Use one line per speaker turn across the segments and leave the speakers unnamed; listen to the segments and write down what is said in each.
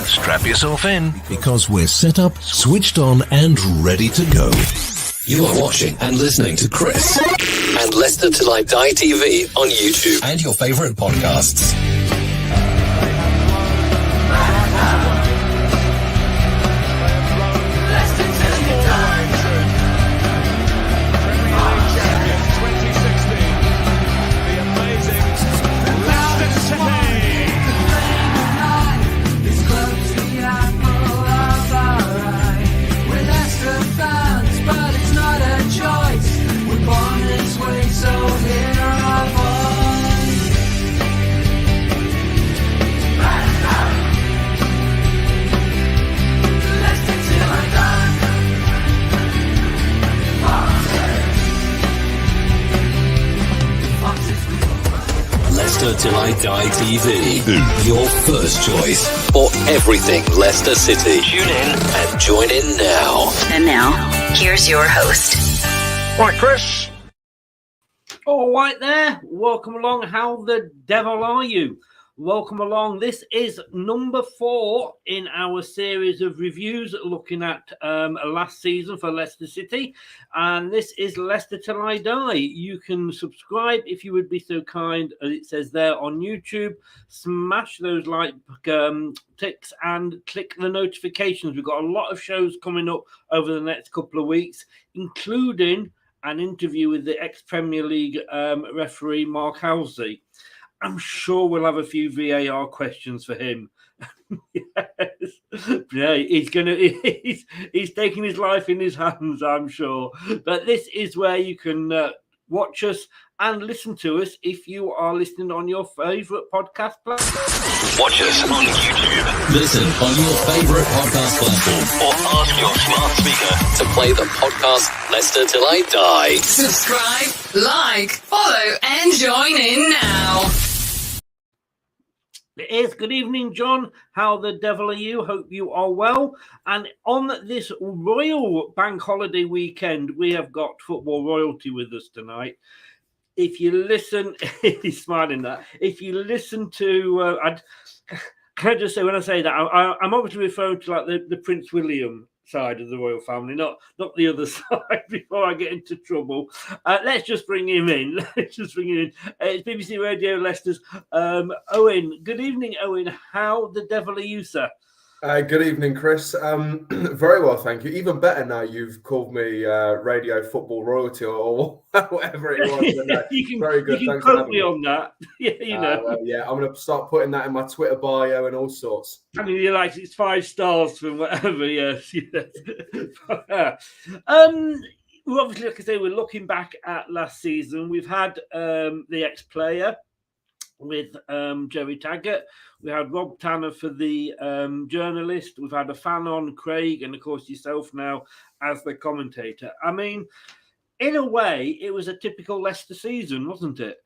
Strap yourself in, because we're set up, switched on, and ready to go.
You are watching and listening to Chris and Leicester Till I Die TV on YouTube and your favourite podcasts. Till I Die TV, your first choice for everything Leicester City. Tune in and join in now.
And now, here's your host.
Right, Chris.
All right there. Welcome along. How the devil are you? Welcome along. This is number 4 in our series of reviews looking at last season for Leicester City. And this is Leicester Till I Die. You can subscribe if you would be so kind, as it says there on YouTube. Smash those like ticks and click the notifications. We've got a lot of shows coming up over the next couple of weeks, including an interview with the ex-Premier League referee Mark Halsey. I'm sure we'll have a few VAR questions for him. Yes. Yeah, he's taking his life in his hands, I'm sure. But this is where you can watch us and listen to us if you are listening on your favourite podcast platform.
Watch us on YouTube. Listen on your favourite podcast platform. Or ask your smart speaker to play the podcast Leicester Till I Die.
Subscribe, like, follow, and join in now.
It is. Good evening, John. How the devil are you? Hope you are well. And on this royal bank holiday weekend, we have got football royalty with us tonight. If you listen, he's smiling that. If you listen to, can I just say, when I say that, I'm obviously referring to like the Prince William side of the royal family, not the other side, before I get into trouble. Let's just bring him in. It's BBC Radio Leicester's Owynn. Good evening, Owynn. How the devil are you, sir?
Good evening, Chris. Very well, thank you. Even better now you've called me Radio Football Royalty or whatever it was. Very good.
You can
Thanks
quote me on that. Yeah, you know.
Well, yeah, I'm going to start putting that in my Twitter bio and all sorts.
I mean, you're like, it's 5 stars from whatever, yes. Well, obviously, like I say, we're looking back at last season. We've had the ex-player with Jerry Taggart. We had Rob Tanner for the journalist. We've had a fan on, Craig, and of course yourself now as the commentator. I mean, in a way, it was a typical Leicester season, wasn't it?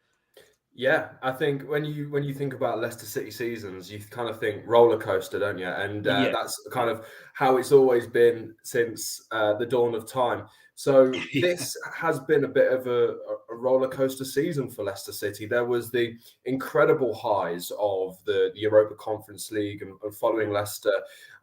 Yeah, I think when you think about Leicester City seasons, you kind of think roller coaster, don't you? And that's kind of how it's always been since the dawn of time. So this has been a bit of a roller coaster season for Leicester City. There was the incredible highs of the Europa Conference League and following Leicester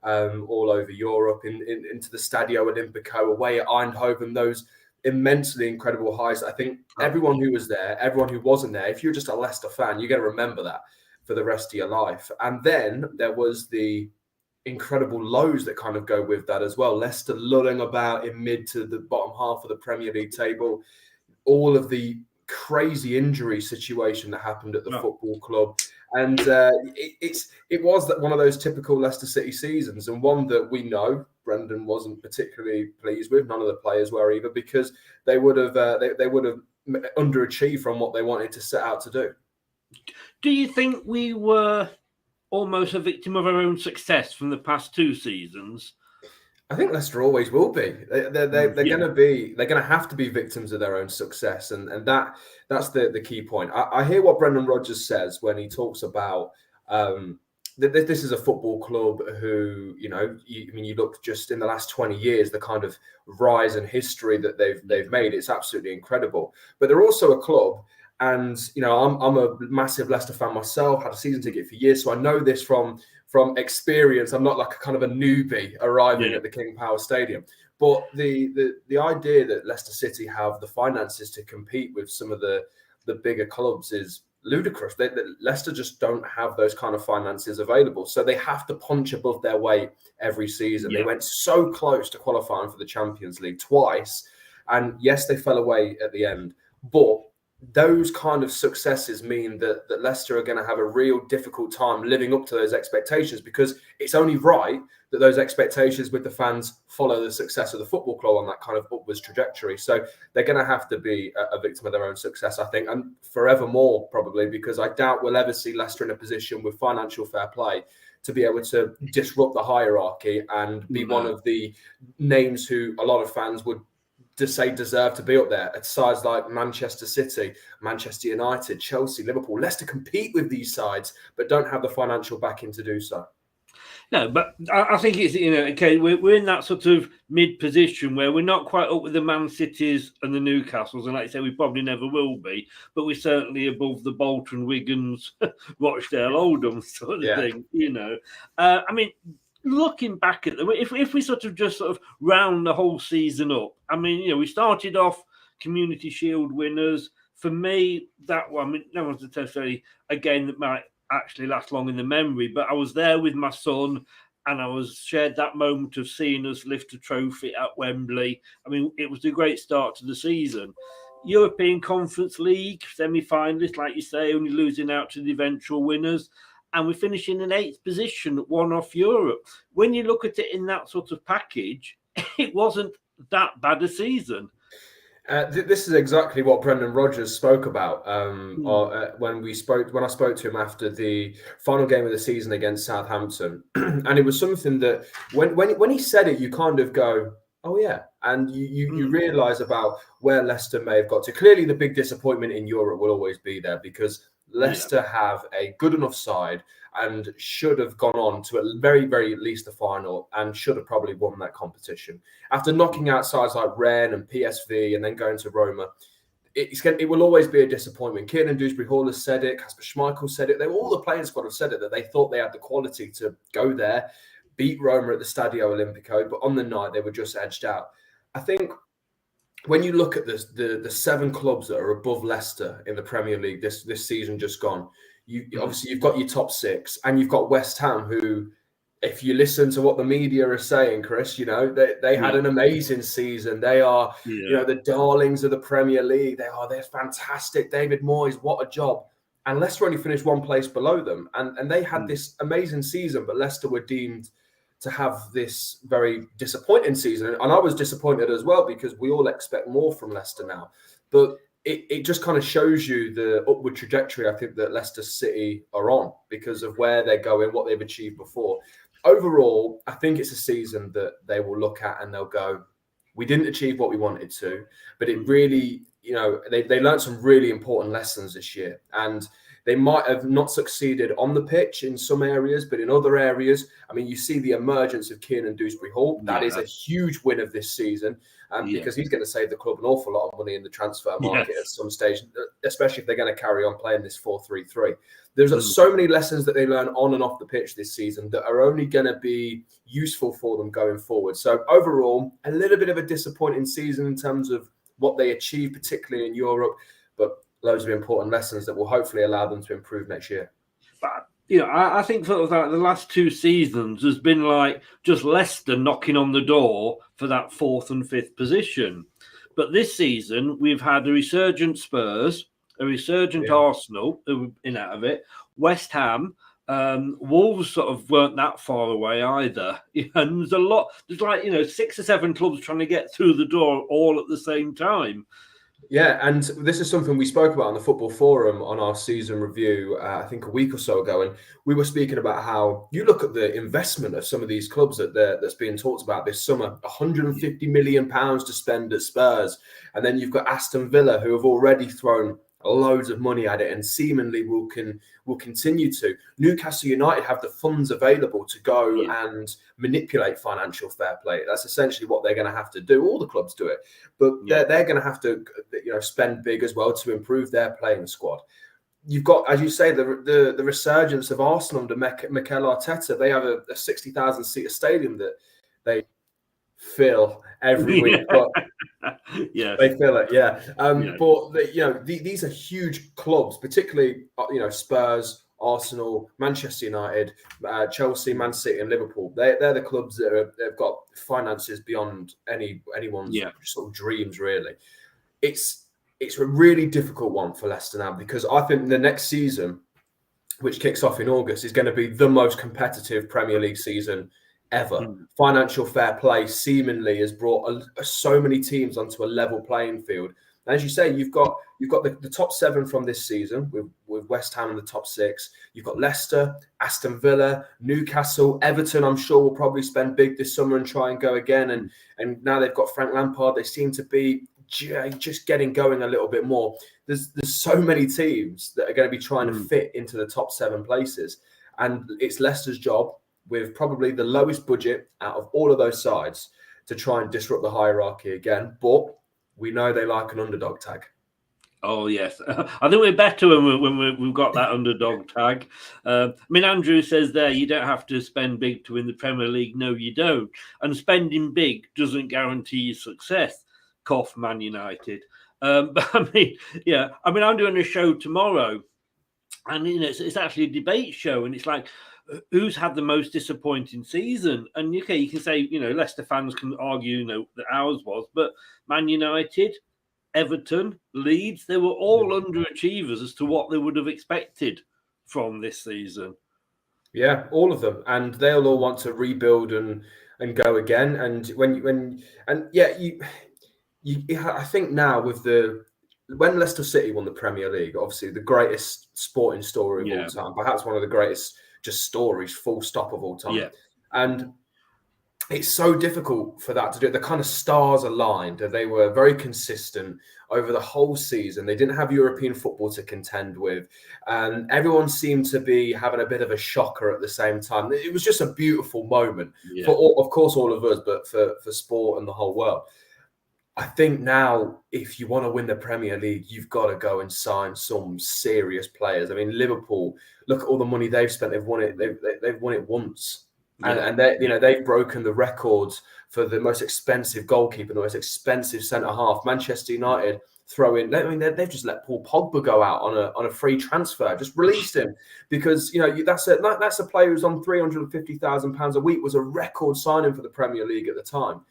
all over Europe into the Stadio Olimpico away at Eindhoven, those immensely incredible highs. I think everyone who was there, everyone who wasn't there, if you're just a Leicester fan, you're going to remember that for the rest of your life. And then there was the incredible lows that kind of go with that as well. Leicester lulling about in mid to the bottom half of the Premier League table. All of the crazy injury situation that happened at the football club. And it was that one of those typical Leicester City seasons, and one that we know Brendan wasn't particularly pleased with. None of the players were either, because they would have underachieved from what they wanted to set out to do.
Do you think we were almost a victim of our own success from the past 2 seasons?
I think Leicester always will be. They're going to have to be victims of their own success, and that's the key point. I hear what Brendan Rodgers says when he talks about this is a football club who, you look just in the last 20 years, the kind of rise in history that they've made. It's absolutely incredible. But they're also a club. And, I'm a massive Leicester fan myself, had a season ticket for years. So I know this from from experience, I'm not like a kind of a newbie arriving at the King Power Stadium. But the idea that Leicester City have the finances to compete with some of the bigger clubs is ludicrous. Leicester just don't have those kind of finances available. So they have to punch above their weight every season. They went so close to qualifying for the Champions League twice. And yes, they fell away at the end. But those kind of successes mean that Leicester are going to have a real difficult time living up to those expectations, because it's only right that those expectations with the fans follow the success of the football club on that kind of upwards trajectory. So they're going to have to be a victim of their own success, I think, and forevermore probably, because I doubt we'll ever see Leicester in a position with financial fair play to be able to disrupt the hierarchy and be one of the names who a lot of fans would deserve to be up there. At sides like Manchester City, Manchester United, Chelsea, Liverpool. Leicester compete with these sides, but don't have the financial backing to do so.
No, but I think it's, okay, we're in that sort of mid position where we're not quite up with the Man Cities and the Newcastles, and like I say, we probably never will be, but we're certainly above the Bolton, Wigans, Rochdale, Oldham sort of thing, I mean, looking back at them, if we sort of round the whole season up, I mean, we started off Community Shield winners. For me, that one, I mean, no one's necessarily a game that might actually last long in the memory, but I was there with my son and I shared that moment of seeing us lift a trophy at Wembley. I mean, it was a great start to the season. European Conference League semi-finalists, like you say, only losing out to the eventual winners. And we're finishing in 8th position, one off Europe. When you look at it in that sort of package, it wasn't that bad a season.
This is exactly what Brendan Rodgers spoke about when I spoke to him after the final game of the season against Southampton, and it was something that when he said it, you kind of go, oh yeah, and you realise about where Leicester may have got to. Clearly, the big disappointment in Europe will always be there, because Leicester have a good enough side and should have gone on to at very, very least the final, and should have probably won that competition. After knocking out sides like Rennes and PSV and then going to Roma, it will always be a disappointment. Kiernan Dewsbury-Hall has said it, Kasper Schmeichel said it, all the playing squad have said it, that they thought they had the quality to go there, beat Roma at the Stadio Olimpico, but on the night they were just edged out. I think when you look at the 7 clubs that are above Leicester in the Premier League this season just gone, obviously you've got your top 6, and you've got West Ham, who, if you listen to what the media are saying, Chris, they had an amazing season. They are, the darlings of the Premier League. They're fantastic. David Moyes, what a job. And Leicester only finished one place below them, and they had this amazing season, but Leicester were deemed to have this very disappointing season. And I was disappointed as well, because we all expect more from Leicester now. But it just kind of shows you the upward trajectory, I think, that Leicester City are on, because of where they're going, what they've achieved before. Overall, I think it's a season that they will look at and they'll go, we didn't achieve what we wanted to, but it really, they learned some really important lessons this year. And they might have not succeeded on the pitch in some areas, but in other areas, I mean, you see the emergence of Kiernan Dewsbury-Hall. That is a huge win of this season, because he's going to save the club an awful lot of money in the transfer market at some stage, especially if they're going to carry on playing this 4-3-3. There's so many lessons that they learn on and off the pitch this season that are only going to be useful for them going forward. So overall, a little bit of a disappointing season in terms of what they achieved, particularly in Europe, but loads of important lessons that will hopefully allow them to improve next year.
But, I think sort of like the last 2 seasons has been like just Leicester knocking on the door for that 4th and 5th position. But this season, we've had a resurgent Spurs, a resurgent Arsenal, who have been out of it, West Ham, Wolves sort of weren't that far away either. And there's like 6 or 7 clubs trying to get through the door all at the same time.
Yeah, and this is something we spoke about on the Football Forum on our season review, I think a week or so ago, and we were speaking about how you look at the investment of some of these clubs that's being talked about this summer, £150 million to spend at Spurs, and then you've got Aston Villa, who have already thrown loads of money at it and seemingly will continue to. Newcastle United have the funds available to go and manipulate financial fair play. That's essentially what they're going to have to do. All the clubs do it, but they're going to have to spend big as well to improve their playing squad. you've got, as you say, the resurgence of Arsenal under Mikel Arteta. They have a 60,000 seater stadium that they fill every week, but they fill it. But these are huge clubs, particularly Spurs, Arsenal, Manchester United, Chelsea, Man City, and Liverpool. They're the clubs that have got finances beyond anyone's sort of dreams. Really, it's a really difficult one for Leicester now, because I think the next season, which kicks off in August, is going to be the most competitive Premier League season ever. Financial fair play seemingly has brought so many teams onto a level playing field. And as you say, you've got the top 7 from this season with West Ham in the top 6. You've got Leicester, Aston Villa, Newcastle, Everton. I'm sure will probably spend big this summer and try and go again. And now they've got Frank Lampard. They seem to be just getting going a little bit more. There's so many teams that are going to be trying to fit into the top 7 places, and it's Leicester's job, with probably the lowest budget out of all of those sides, to try and disrupt the hierarchy again. But we know they like an underdog tag.
Oh, yes. I think we're better when we've got that underdog tag. Andrew says there, you don't have to spend big to win the Premier League. No, you don't. And spending big doesn't guarantee success. Cough, Man United. But I'm doing a show tomorrow, and it's actually a debate show, and it's like, who's had the most disappointing season? And you can say, Leicester fans can argue, that ours was, but Man United, Everton, Leeds, they were all underachievers as to what they would have expected from this season.
Yeah, all of them, and they'll all want to rebuild and go again. And I think now when Leicester City won the Premier League, obviously the greatest sporting story of all time, perhaps one of the greatest just stories, full stop, of all time. Yeah. And it's so difficult for that to do. The kind of stars aligned. They were very consistent over the whole season. They didn't have European football to contend with. And everyone seemed to be having a bit of a shocker at the same time. It was just a beautiful moment for all of us, but for sport and the whole world. I think now, if you want to win the Premier League, you've got to go and sign some serious players. I mean, Liverpool, look at all the money they've spent. They've won it. They've won it once, and they've broken the records for the most expensive goalkeeper, the most expensive centre half. Manchester United they've just let Paul Pogba go out on a free transfer, just released him, because that's a player who's on £350,000 a week, was a record signing for the Premier League at the time.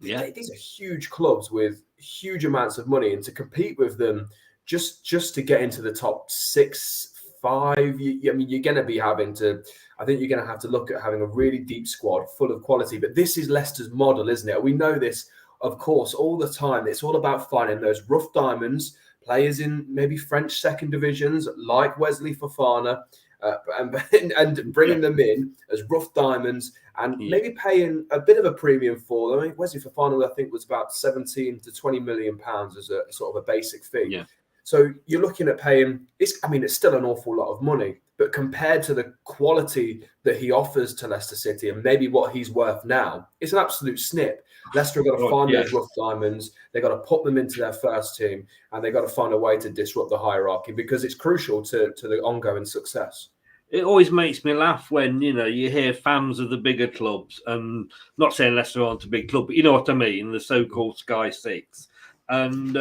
Yeah, these are huge clubs with huge amounts of money, and to compete with them just to get into the top 6, 5, you're going to be having to. I think you're going to have to look at having a really deep squad full of quality. But this is Leicester's model, isn't it? We know this, of course, all the time. It's all about finding those rough diamonds, players in maybe French second divisions like Wesley Fofana, and bringing them in as rough diamonds, and maybe paying a bit of a premium for them. I mean, Wesley Fofana, I think, was about 17 to 20 million pounds as a sort of a basic fee. Yeah. So you're looking at paying. It's still an awful lot of money, but compared to the quality that he offers to Leicester City and maybe what he's worth now, it's an absolute snip. Leicester have got to find those rough diamonds. They've got to put them into their first team, and they've got to find a way to disrupt the hierarchy, because it's crucial to the ongoing success.
It always makes me laugh when, you hear fans of the bigger clubs, and not saying Leicester aren't a big club, but you know what I mean, the so-called Sky Six. And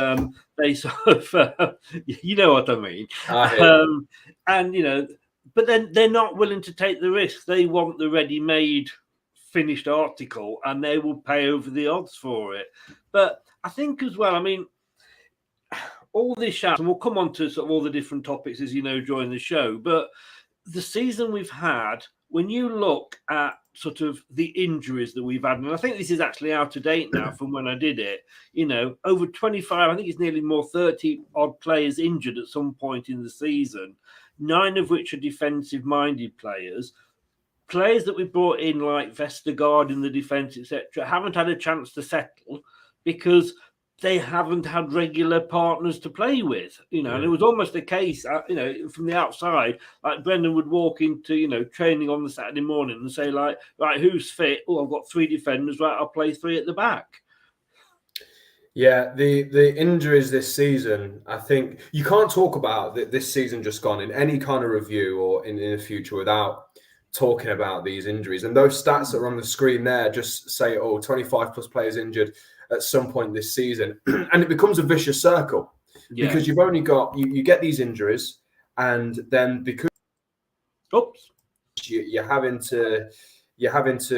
they sort of, you know what I mean. But then they're not willing to take the risk. They want the ready-made finished article, and they will pay over the odds for it. But I think as well, all this shout, and we'll come on to sort of all the different topics, as you know, during the show, but the season we've had, when you look at sort of the injuries that we've had, and I think this is actually out of date now from when I did it, over 25, I think it's nearly more 30 odd players injured at some point in the season, 9 of which are defensive-minded players that we brought in like Vestergaard in the defence, etc., haven't had a chance to settle because they haven't had regular partners to play with, and it was almost a case, from the outside, like Brendan would walk into, training on the Saturday morning and say right, who's fit? Oh, I've got 3 defenders, right, I'll play 3 at the back.
Yeah, the injuries this season, I think you can't talk about this season just gone in any kind of review or in the future without talking about these injuries. And those stats that are on the screen there just say, 25 plus players injured at some point this season. And it becomes a vicious circle because you've only got, you get these injuries, and then because you're having to,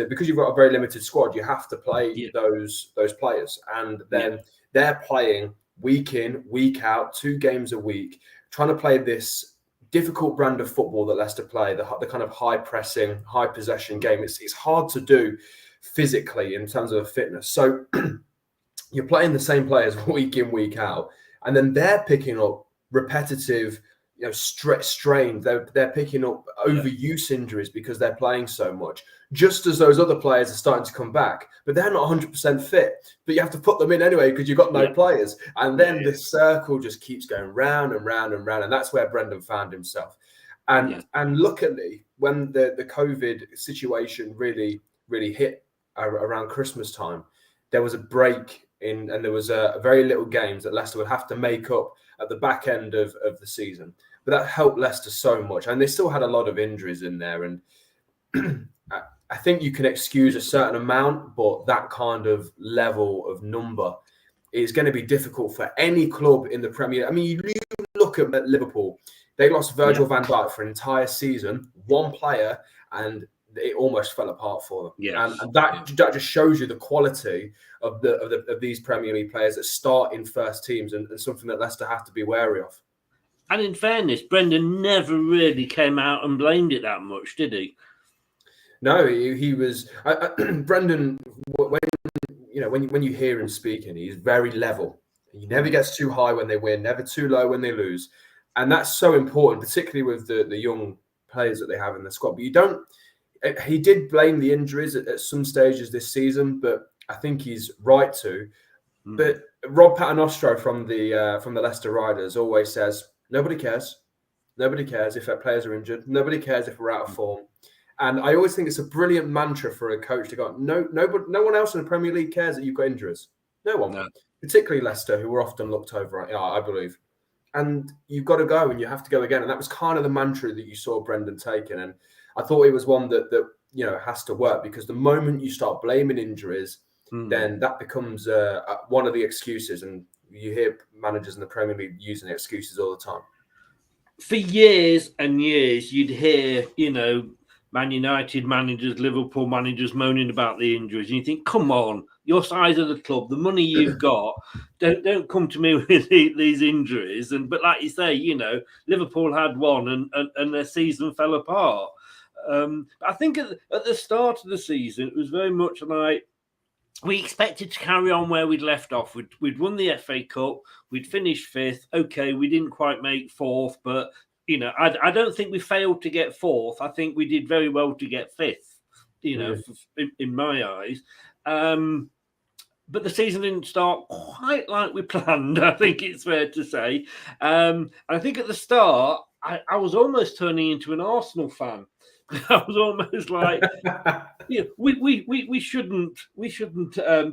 because you've got a very limited squad, you have to play those players, and then they're playing week in, week out, 2 games a week, trying to play this difficult brand of football that Leicester play, the kind of high pressing, high possession game. It's hard to do physically in terms of fitness. So you're playing the same players week in, week out, and then they're picking up repetitive, strain. They're picking up overuse injuries because they're playing so much, just as those other players are starting to come back, but they're not 100% fit, but you have to put them in anyway because you've got no players. And then the circle just keeps going round and round and round. And that's where Brendan found himself. And luckily, when the COVID situation really, really hit around Christmas time, there was a break in, and there was a very little games that Leicester would have to make up at the back end of the season. But that helped Leicester so much. And they still had a lot of injuries in there. And I think you can excuse a certain amount, but that kind of level of number is going to be difficult for any club in the Premier. I mean, you look at Liverpool. They lost Virgil van Dijk for an entire season, one player, and it almost fell apart for them. Yes. And that just shows you the quality of these Premier League players that start in first teams, and something that Leicester have to be wary of.
And in fairness, Brendan never really came out and blamed it that much, did he?
No, he was Brendan. When you hear him speaking, he's very level. He never gets too high when they win, never too low when they lose, and that's so important, particularly with the young players that they have in the squad. But you don't. He did blame the injuries at some stages this season, but I think he's right to. But Rob Paternostro from the Leicester Riders always says, nobody cares. Nobody cares if our players are injured. Nobody cares if we're out of form. And I always think it's a brilliant mantra for a coach to go, no one else in the Premier League cares that you've got injuries. No one. No. Particularly Leicester, who were often looked over, I believe. And you've got to go, and you have to go again. And that was kind of the mantra that you saw Brendan taking. And I thought it was one that has to work, because the moment you start blaming injuries, then that becomes one of the excuses. And you hear managers in the Premier League using excuses all the time.
For years and years, you'd hear, Man United managers, Liverpool managers moaning about the injuries, and you think, come on, your size of the club, the money you've got, don't come to me with these injuries. But like you say, Liverpool had one, and their season fell apart. I think at the start of the season, it was very much like we expected to carry on where we'd left off. We'd won the FA Cup, we'd finished 5th. Okay, we didn't quite make 4th, but I don't think we failed to get 4th. I think we did very well to get 5th, in my eyes. But the season didn't start quite like we planned, I think it's fair to say. And I think at the start, I was almost turning into an Arsenal fan. I was almost like, we shouldn't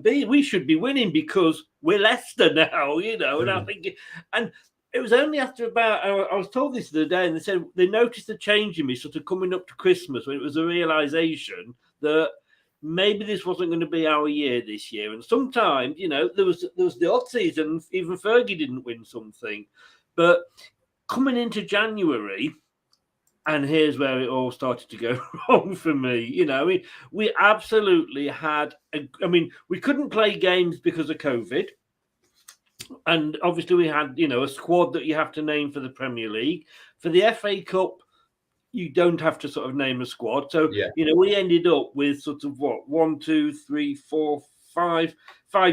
be. We should be winning because we're Leicester now, And I think, and it was only after I was told this the other day, and they said they noticed a change in me sort of coming up to Christmas, when it was a realization that maybe this wasn't going to be our year this year. And sometimes, there was the odd season, even Fergie didn't win something, but coming into January. And here's where it all started to go wrong for me. We absolutely had, we couldn't play games because of COVID. And obviously we had, a squad that you have to name for the Premier League. For the FA Cup, you don't have to sort of name a squad. So, we ended up with sort of 1, 2, 3, 4, 5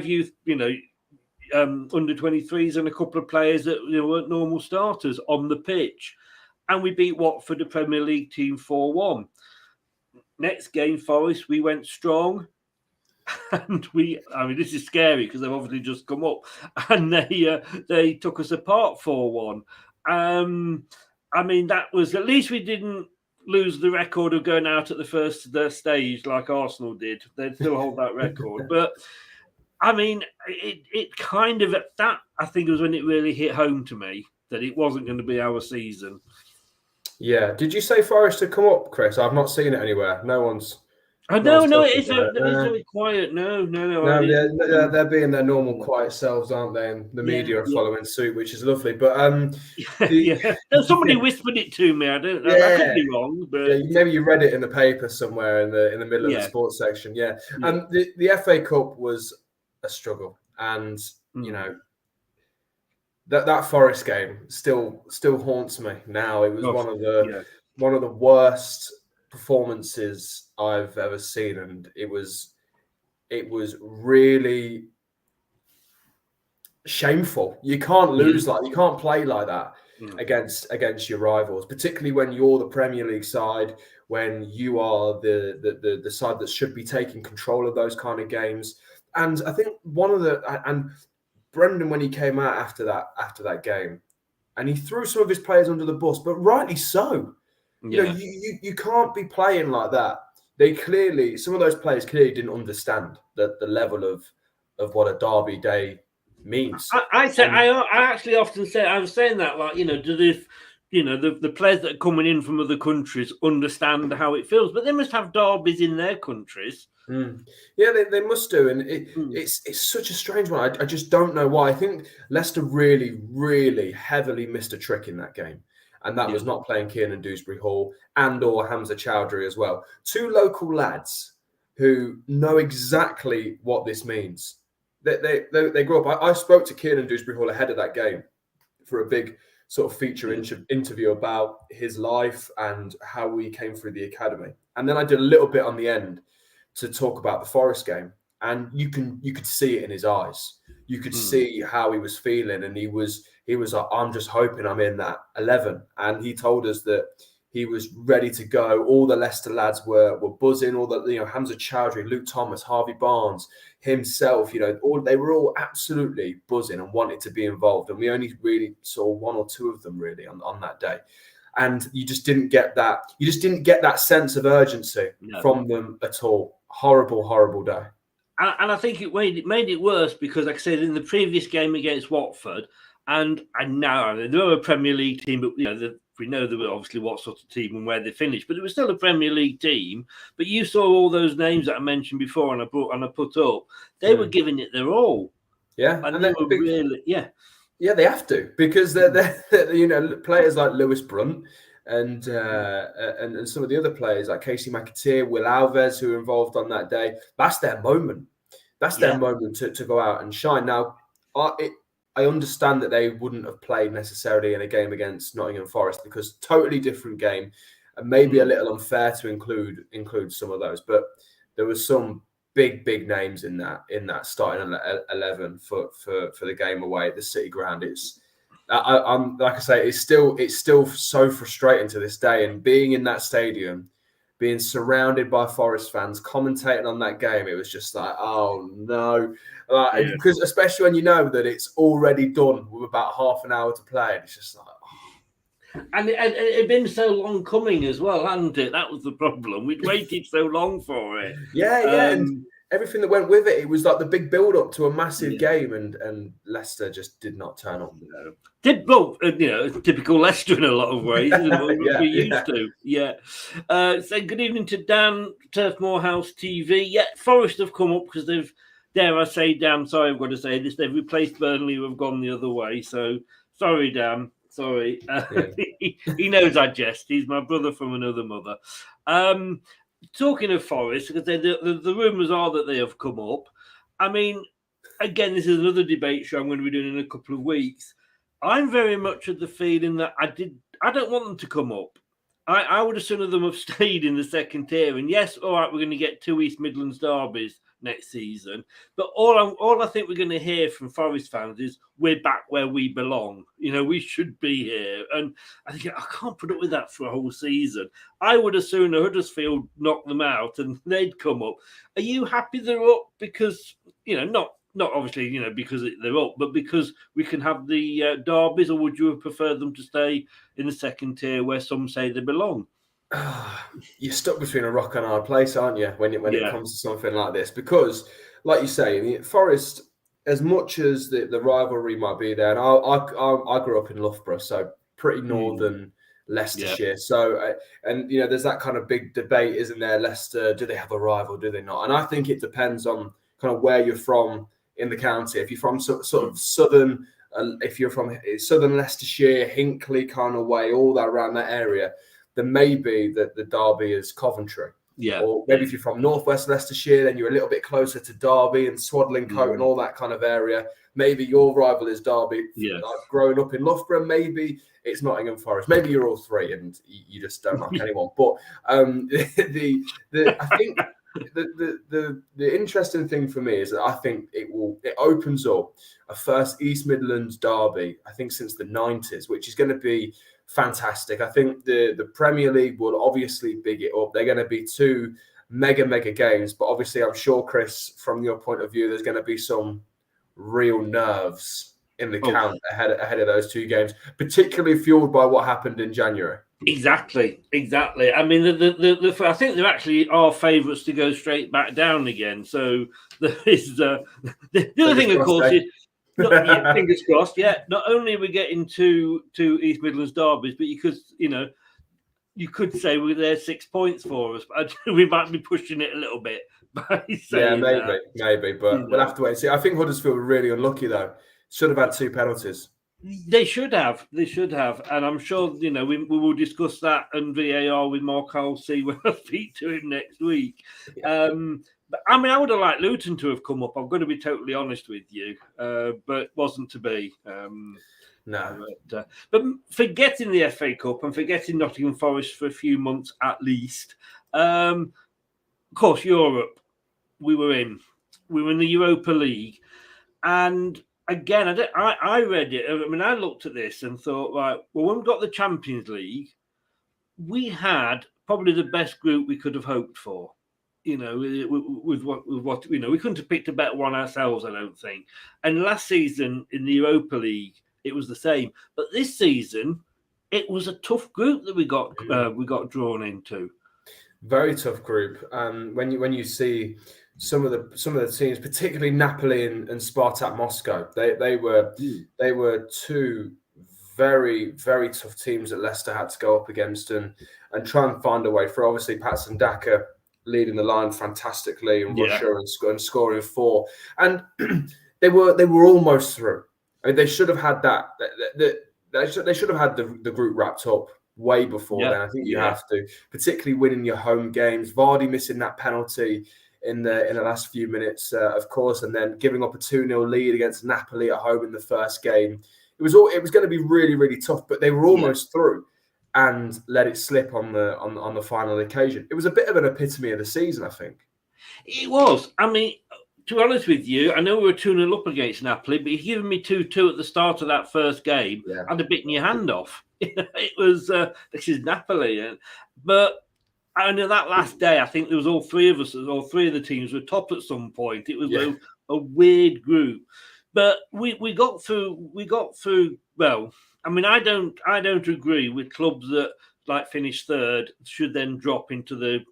youth, under 23s and a couple of players that weren't normal starters on the pitch. And we beat Watford, the Premier League team, 4-1. Next game, Forest, we went strong. And this is scary because they've obviously just come up. And they took us apart 4-1. That was, at least we didn't lose the record of going out at the first stage like Arsenal did. They'd still hold that record. But I mean, it kind of that I think was when it really hit home to me that it wasn't going to be our season.
Yeah. Did you say Forest had come up, Chris? I've not seen it anywhere. No one's.
No, it's very quiet. No.
They're being their normal quiet selves, aren't they? And the media are following suit, which is lovely. But
somebody whispered it to me. I could be wrong, but
maybe you read it in the paper somewhere in the middle of the sports section. Yeah. The FA Cup was a struggle, and you know that Forest game still haunts me now. It was one of the worst performances I've ever seen, and it was really shameful. You can't lose you can't play like that against your rivals, particularly when you're the Premier League side, when you are the side that should be taking control of those kind of games. And I think Brendan, when he came out after that game, and he threw some of his players under the bus, but rightly so. You know, you can't be playing like that. Some of those players clearly didn't understand the level of what a derby day means.
I actually often say, I was saying that, like, you know, the players that are coming in from other countries understand how it feels, but they must have derbies in their countries.
Yeah, they must do, and it's such a strange one. I just don't know why. I think Leicester really, really heavily missed a trick in that game. And that was not playing Kiernan Dewsbury-Hall and/or Hamza Chowdhury as well. Two local lads who know exactly what this means. They grew up. I spoke to Kiernan Dewsbury-Hall ahead of that game for a big sort of feature interview about his life and how he came through the academy. And then I did a little bit on the end to talk about the Forest game. And you could see it in his eyes. You could see how he was feeling, and he was like, I'm just hoping I'm in that 11. And he told us that he was ready to go. All the Leicester lads were buzzing. All the, you know, Hamza Chowdhury, Luke Thomas, Harvey Barnes, himself, you know, they were all absolutely buzzing and wanted to be involved. And we only really saw one or two of them really on that day. And you just didn't get that. You just didn't get that sense of urgency from them at all. Horrible, horrible day.
And I think it made it worse because, like I said, in the previous game against Watford, and now they were a Premier League team, but you know we know they were obviously what sort of team and where they finished, but it was still a Premier League team. But you saw all those names that I mentioned before, and I put up, they were giving it their all.
Yeah,
and they were really
Yeah, they have to, because they're you know, players like Lewis Brunt and some of the other players like Casey McAteer, Will Alves, who were involved on that day. That's their moment. That's their moment to go out and shine. Now, I understand that they wouldn't have played necessarily in a game against Nottingham Forest because totally different game, and maybe a little unfair to include some of those. But there was some big names in that starting 11 for the game away at the City ground. I'm like I say, it's still so frustrating to this day. And being in that stadium, being surrounded by Forest fans, commentating on that game, it was just like, oh no, because especially when you know that it's already done with about half an hour to play, it's just like.
And it had been so long coming as well, hadn't it? That was the problem. We'd waited so long for it.
And everything that went with it. It was like the big build-up to a massive game, and Leicester just did not turn up.
Typical Leicester in a lot of ways, isn't it? We're used to. Yeah. So good evening to Dan, Turf Morehouse TV. Yeah, Forest have come up because they've, dare I say, Dan, sorry, I've got to say this, they've replaced Burnley, who have gone the other way. So sorry, Dan. Sorry. He knows I jest. He's my brother from another mother. Talking of Forest, because the rumours are that they have come up. I mean, again, this is another debate show I'm going to be doing in a couple of weeks. I'm very much of the feeling that I don't want them to come up. I would have sooner them have stayed in the second tier. And yes, all right, we're going to get 2 East Midlands derbies next season. But all I think we're going to hear from Forest fans is we're back where we belong. You know, we should be here. And I think I can't put up with that for a whole season. I would have sooner Huddersfield knocked them out and they'd come up. Are you happy they're up because, you know, not obviously, you know, because they're up, but because we can have the derbies, or would you have preferred them to stay in the second tier where some say they belong?
You're stuck between a rock and a hard place, aren't you, when it comes to something like this? Because like you say, I mean, Forest, as much as the rivalry might be there, and I grew up in Loughborough, so pretty northern Leicestershire. Yeah. So, and there's that kind of big debate, isn't there? Leicester, do they have a rival? Do they not? And I think it depends on kind of where you're from in the county. If you're from sort of southern, if you're from southern Leicestershire, Hinckley kind of way, all that around that area, then maybe the derby is Coventry.
Yeah.
Or maybe if you're from northwest Leicestershire, then you're a little bit closer to Derby and Swadlincote and all that kind of area. Maybe your rival is Derby.
Yeah.
Like growing up in Loughborough, maybe it's Nottingham Forest. Maybe you're all three and you just don't like anyone. But I think the interesting thing for me is that I think it opens up a first East Midlands derby, I think since the 90s, which is going to be fantastic. I think the Premier League will obviously big it up. They're going to be two mega games, but obviously I'm sure, Chris, from your point of view, there's going to be some real nerves in the camp ahead of those two games, particularly fueled by what happened in January.
Exactly. I mean, I think there actually are favourites to go straight back down again. So there is the other thing, of course, is. Fingers crossed. Yeah, not only are we getting two East Midlands derbies, but you could say they're 6 points for us. But we might be pushing it a little bit by saying
maybe. But we'll have to wait and see. I think Huddersfield were really unlucky though. Should have had 2 penalties.
They should have, and I'm sure we will discuss that and VAR with Mark Halsey when I speak to him next week. But I mean, I would have liked Luton to have come up. I'm going to be totally honest with you, but it wasn't to be.
No.
But forgetting the FA Cup and forgetting Nottingham Forest for a few months at least, of course, Europe, we were in the Europa League. And again, I read it. I mean, I looked at this and thought, right, well, when we got the Champions League, we had probably the best group we could have hoped for. With what we couldn't have picked a better one ourselves, I don't think. And last season in the Europa League, it was the same. But this season, it was a tough group that we got drawn into. Very tough group.
When you see some of the teams, particularly Napoli and Spartak Moscow, they were two very, very tough teams that Leicester had to go up against and try and find a way through. Obviously, Patson Daka leading the line fantastically in Russia and scoring 4. And they were almost through. I mean, they should have had that. They should have had the group wrapped up way before then. I think you have to, particularly winning your home games. Vardy missing that penalty in the last few minutes, of course, and then giving up a 2-0 lead against Napoli at home in the first game. It was going to be really, really tough, but they were almost through and let it slip on the final occasion. It was a bit of an epitome of the season, I think.
It was. I mean, to be honest with you, I know we were 2-0 up against Napoli, but you've given me 2-2 at the start of that first game, I'd have bitten your hand off. It was, this is Napoli. But I know that last day, I think there was all three of the teams were top at some point. It was a weird group. But we got through well. I mean, I don't agree with clubs that like finish third should then drop into the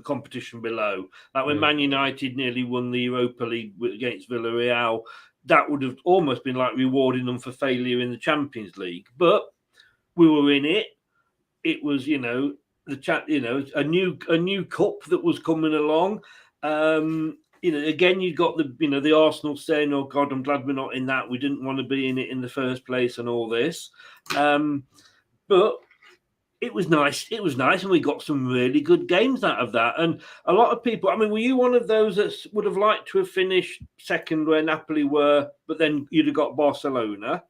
competition below. Like when Man United nearly won the Europa League against Villarreal, that would have almost been like rewarding them for failure in the Champions League. But we were in it. It was, a new cup that was coming along. Again, you got the Arsenal saying, "Oh God, I'm glad we're not in that. We didn't want to be in it in the first place," and all this. But it was nice. It was nice, and we got some really good games out of that. And a lot of people. I mean, were you one of those that would have liked to have finished second where Napoli were, but then you'd have got Barcelona,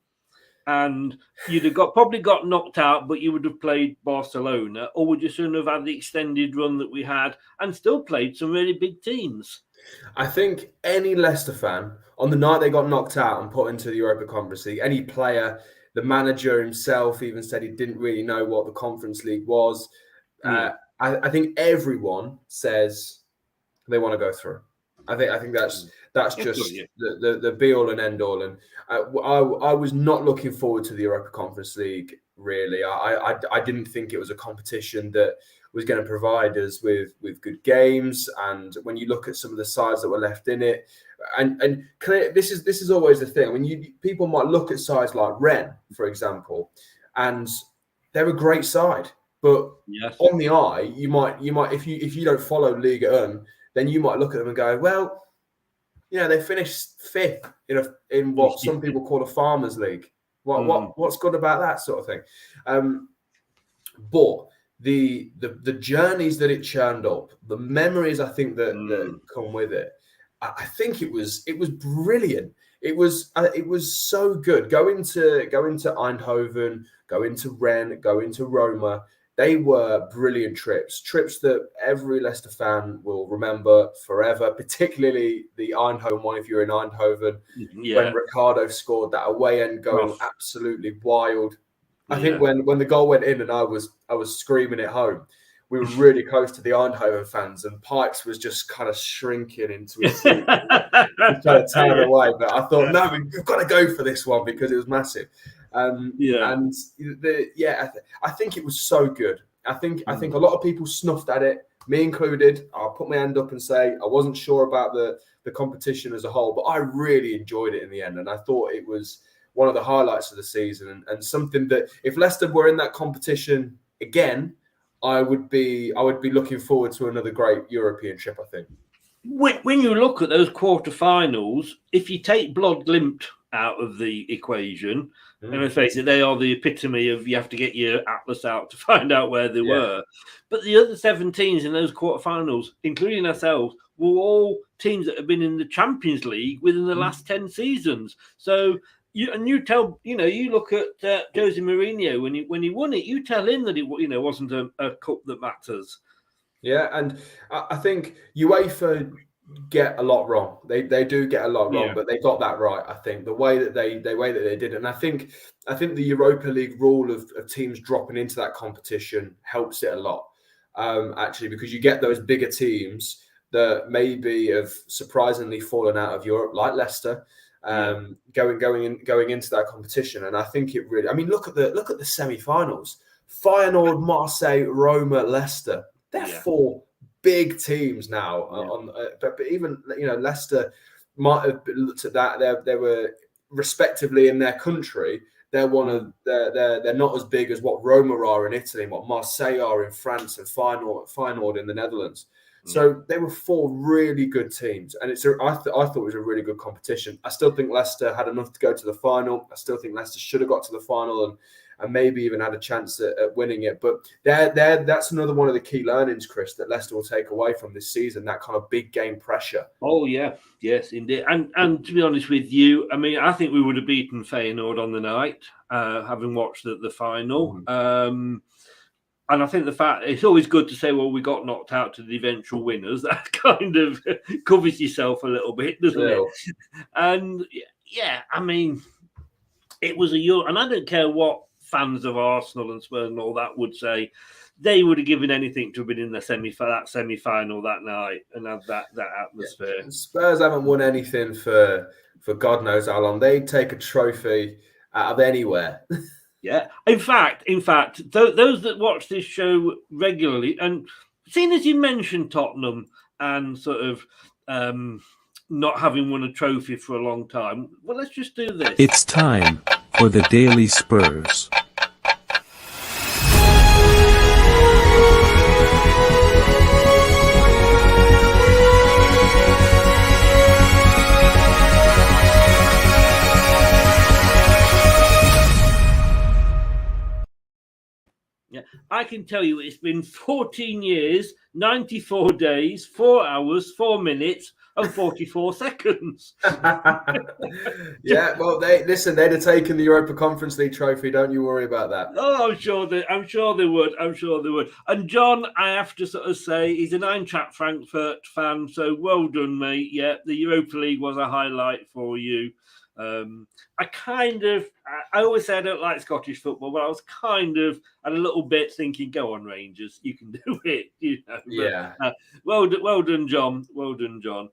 and you'd have probably got knocked out, but you would have played Barcelona, or would you sooner have had the extended run that we had and still played some really big teams?
I think any Leicester fan, on the night they got knocked out and put into the Europa Conference League, any player, the manager himself even said he didn't really know what the Conference League was. I think everyone says they want to go through. I think that's just the be all and end all. And I was not looking forward to the Europa Conference League. Really, I didn't think it was a competition that was going to provide us with good games. And when you look at some of the sides that were left in it, and clear, this is always the thing. I mean, people might look at sides like Rennes, for example, and they're a great side. But on the eye, you might if you don't follow Liga 1, then you might look at them and go, well, they finished 5th in what some people call a farmers league. What's good about that sort of thing? But the journeys that it churned up, the memories I think that come with it, I think it was brilliant. It was so good. Going to Eindhoven, going to Rennes, going to Roma. They were brilliant trips that every Leicester fan will remember forever, particularly the Eindhoven one if you're in Eindhoven, when Ricardo scored that away end going absolutely wild. I think when the goal went in and I was screaming at home, we were really close to the Eindhoven fans and Pipes was just kind of shrinking into his seat, trying to turn away. But I thought, no, we've got to go for this one because it was massive. I think it was so good. I think a lot of people snuffed at it, me included. I'll put my hand up and say I wasn't sure about the competition as a whole, but I really enjoyed it in the end, and I thought it was one of the highlights of the season and something that if Leicester were in that competition again, I would be looking forward to another great European trip. I think
when you look at those quarterfinals, if you take Blood Glimt out of the equation. And let's face it, they are the epitome of you have to get your atlas out to find out where they were. But the other 7 teams in those quarterfinals, including ourselves, were all teams that have been in the Champions League within the last 10 seasons. So you look at Jose Mourinho when he won it, you tell him that it wasn't a cup that matters.
Yeah, and I think UEFA get a lot wrong. They do get a lot wrong, but they got that right. I think the way that they did it. And I think the Europa League rule of teams dropping into that competition helps it a lot. Actually, because you get those bigger teams that maybe have surprisingly fallen out of Europe, like Leicester, going into that competition. And I think it really. I mean, look at the semi-finals: Feyenoord, Marseille, Roma, Leicester. They're 4 big teams now, but even Leicester might have looked at that. They were respectively in their country. They're they're not as big as what Roma are in Italy, and what Marseille are in France, and Feyenoord in the Netherlands. So they were 4 really good teams, and I thought it was a really good competition. I still think Leicester had enough to go to the final. I still think Leicester should have got to the final and maybe even had a chance at winning it. But that's another one of the key learnings, Chris, that Leicester will take away from this season, that kind of big game pressure.
Oh, yeah. Yes, indeed. And to be honest with you, I mean, I think we would have beaten Feyenoord on the night, having watched the final. And I think the fact it's always good to say, well, we got knocked out to the eventual winners. That kind of covers yourself a little bit, doesn't it? And I mean, it was and I don't care what fans of Arsenal and Spurs and all that would say, they would have given anything to have been in the semi-final that night and have that atmosphere.
Yeah. Spurs haven't won anything for God knows how long. They'd take a trophy out of anywhere.
Yeah. In fact, those that watch this show regularly, and seeing as you mentioned Tottenham and sort of not having won a trophy for a long time, well, let's just do this.
It's time for the Daily Spurs.
Yeah, I can tell you it's been 14 years, 94 days, 4 hours, 4 minutes, and 44 seconds.
Yeah, well, they'd have taken the Europa Conference League trophy. Don't you worry about that.
Oh, I'm sure they would. And John, I have to sort of say, he's an Eintracht Frankfurt fan, so well done, mate. Yeah, the Europa League was a highlight for you. I always say I don't like Scottish football, but I was kind of a little bit thinking, go on, Rangers, you can do it. But,
yeah.
Well done, John. Well done, John.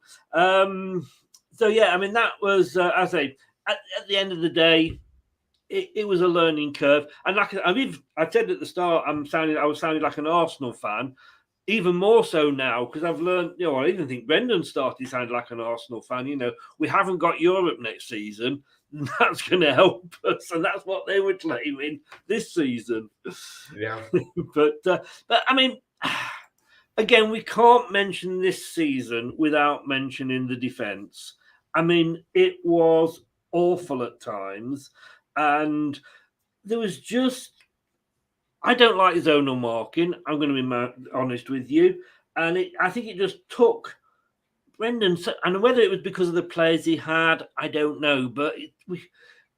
So, yeah, I mean, that was, as I say, at the end of the day, it was a learning curve. And like I said at the start, I was sounding like an Arsenal fan. Even more so now, because I've learned, I even think Brendan started sounding like an Arsenal fan. We haven't got Europe next season. That's going to help us. And that's what they were claiming this season.
Yeah.
But I mean, again, we can't mention this season without mentioning the defence. I mean, it was awful at times. And there was just, I don't like zonal marking. I'm going to be honest with you. And I think it just took Brendan, and whether it was because of the players he had, I don't know. But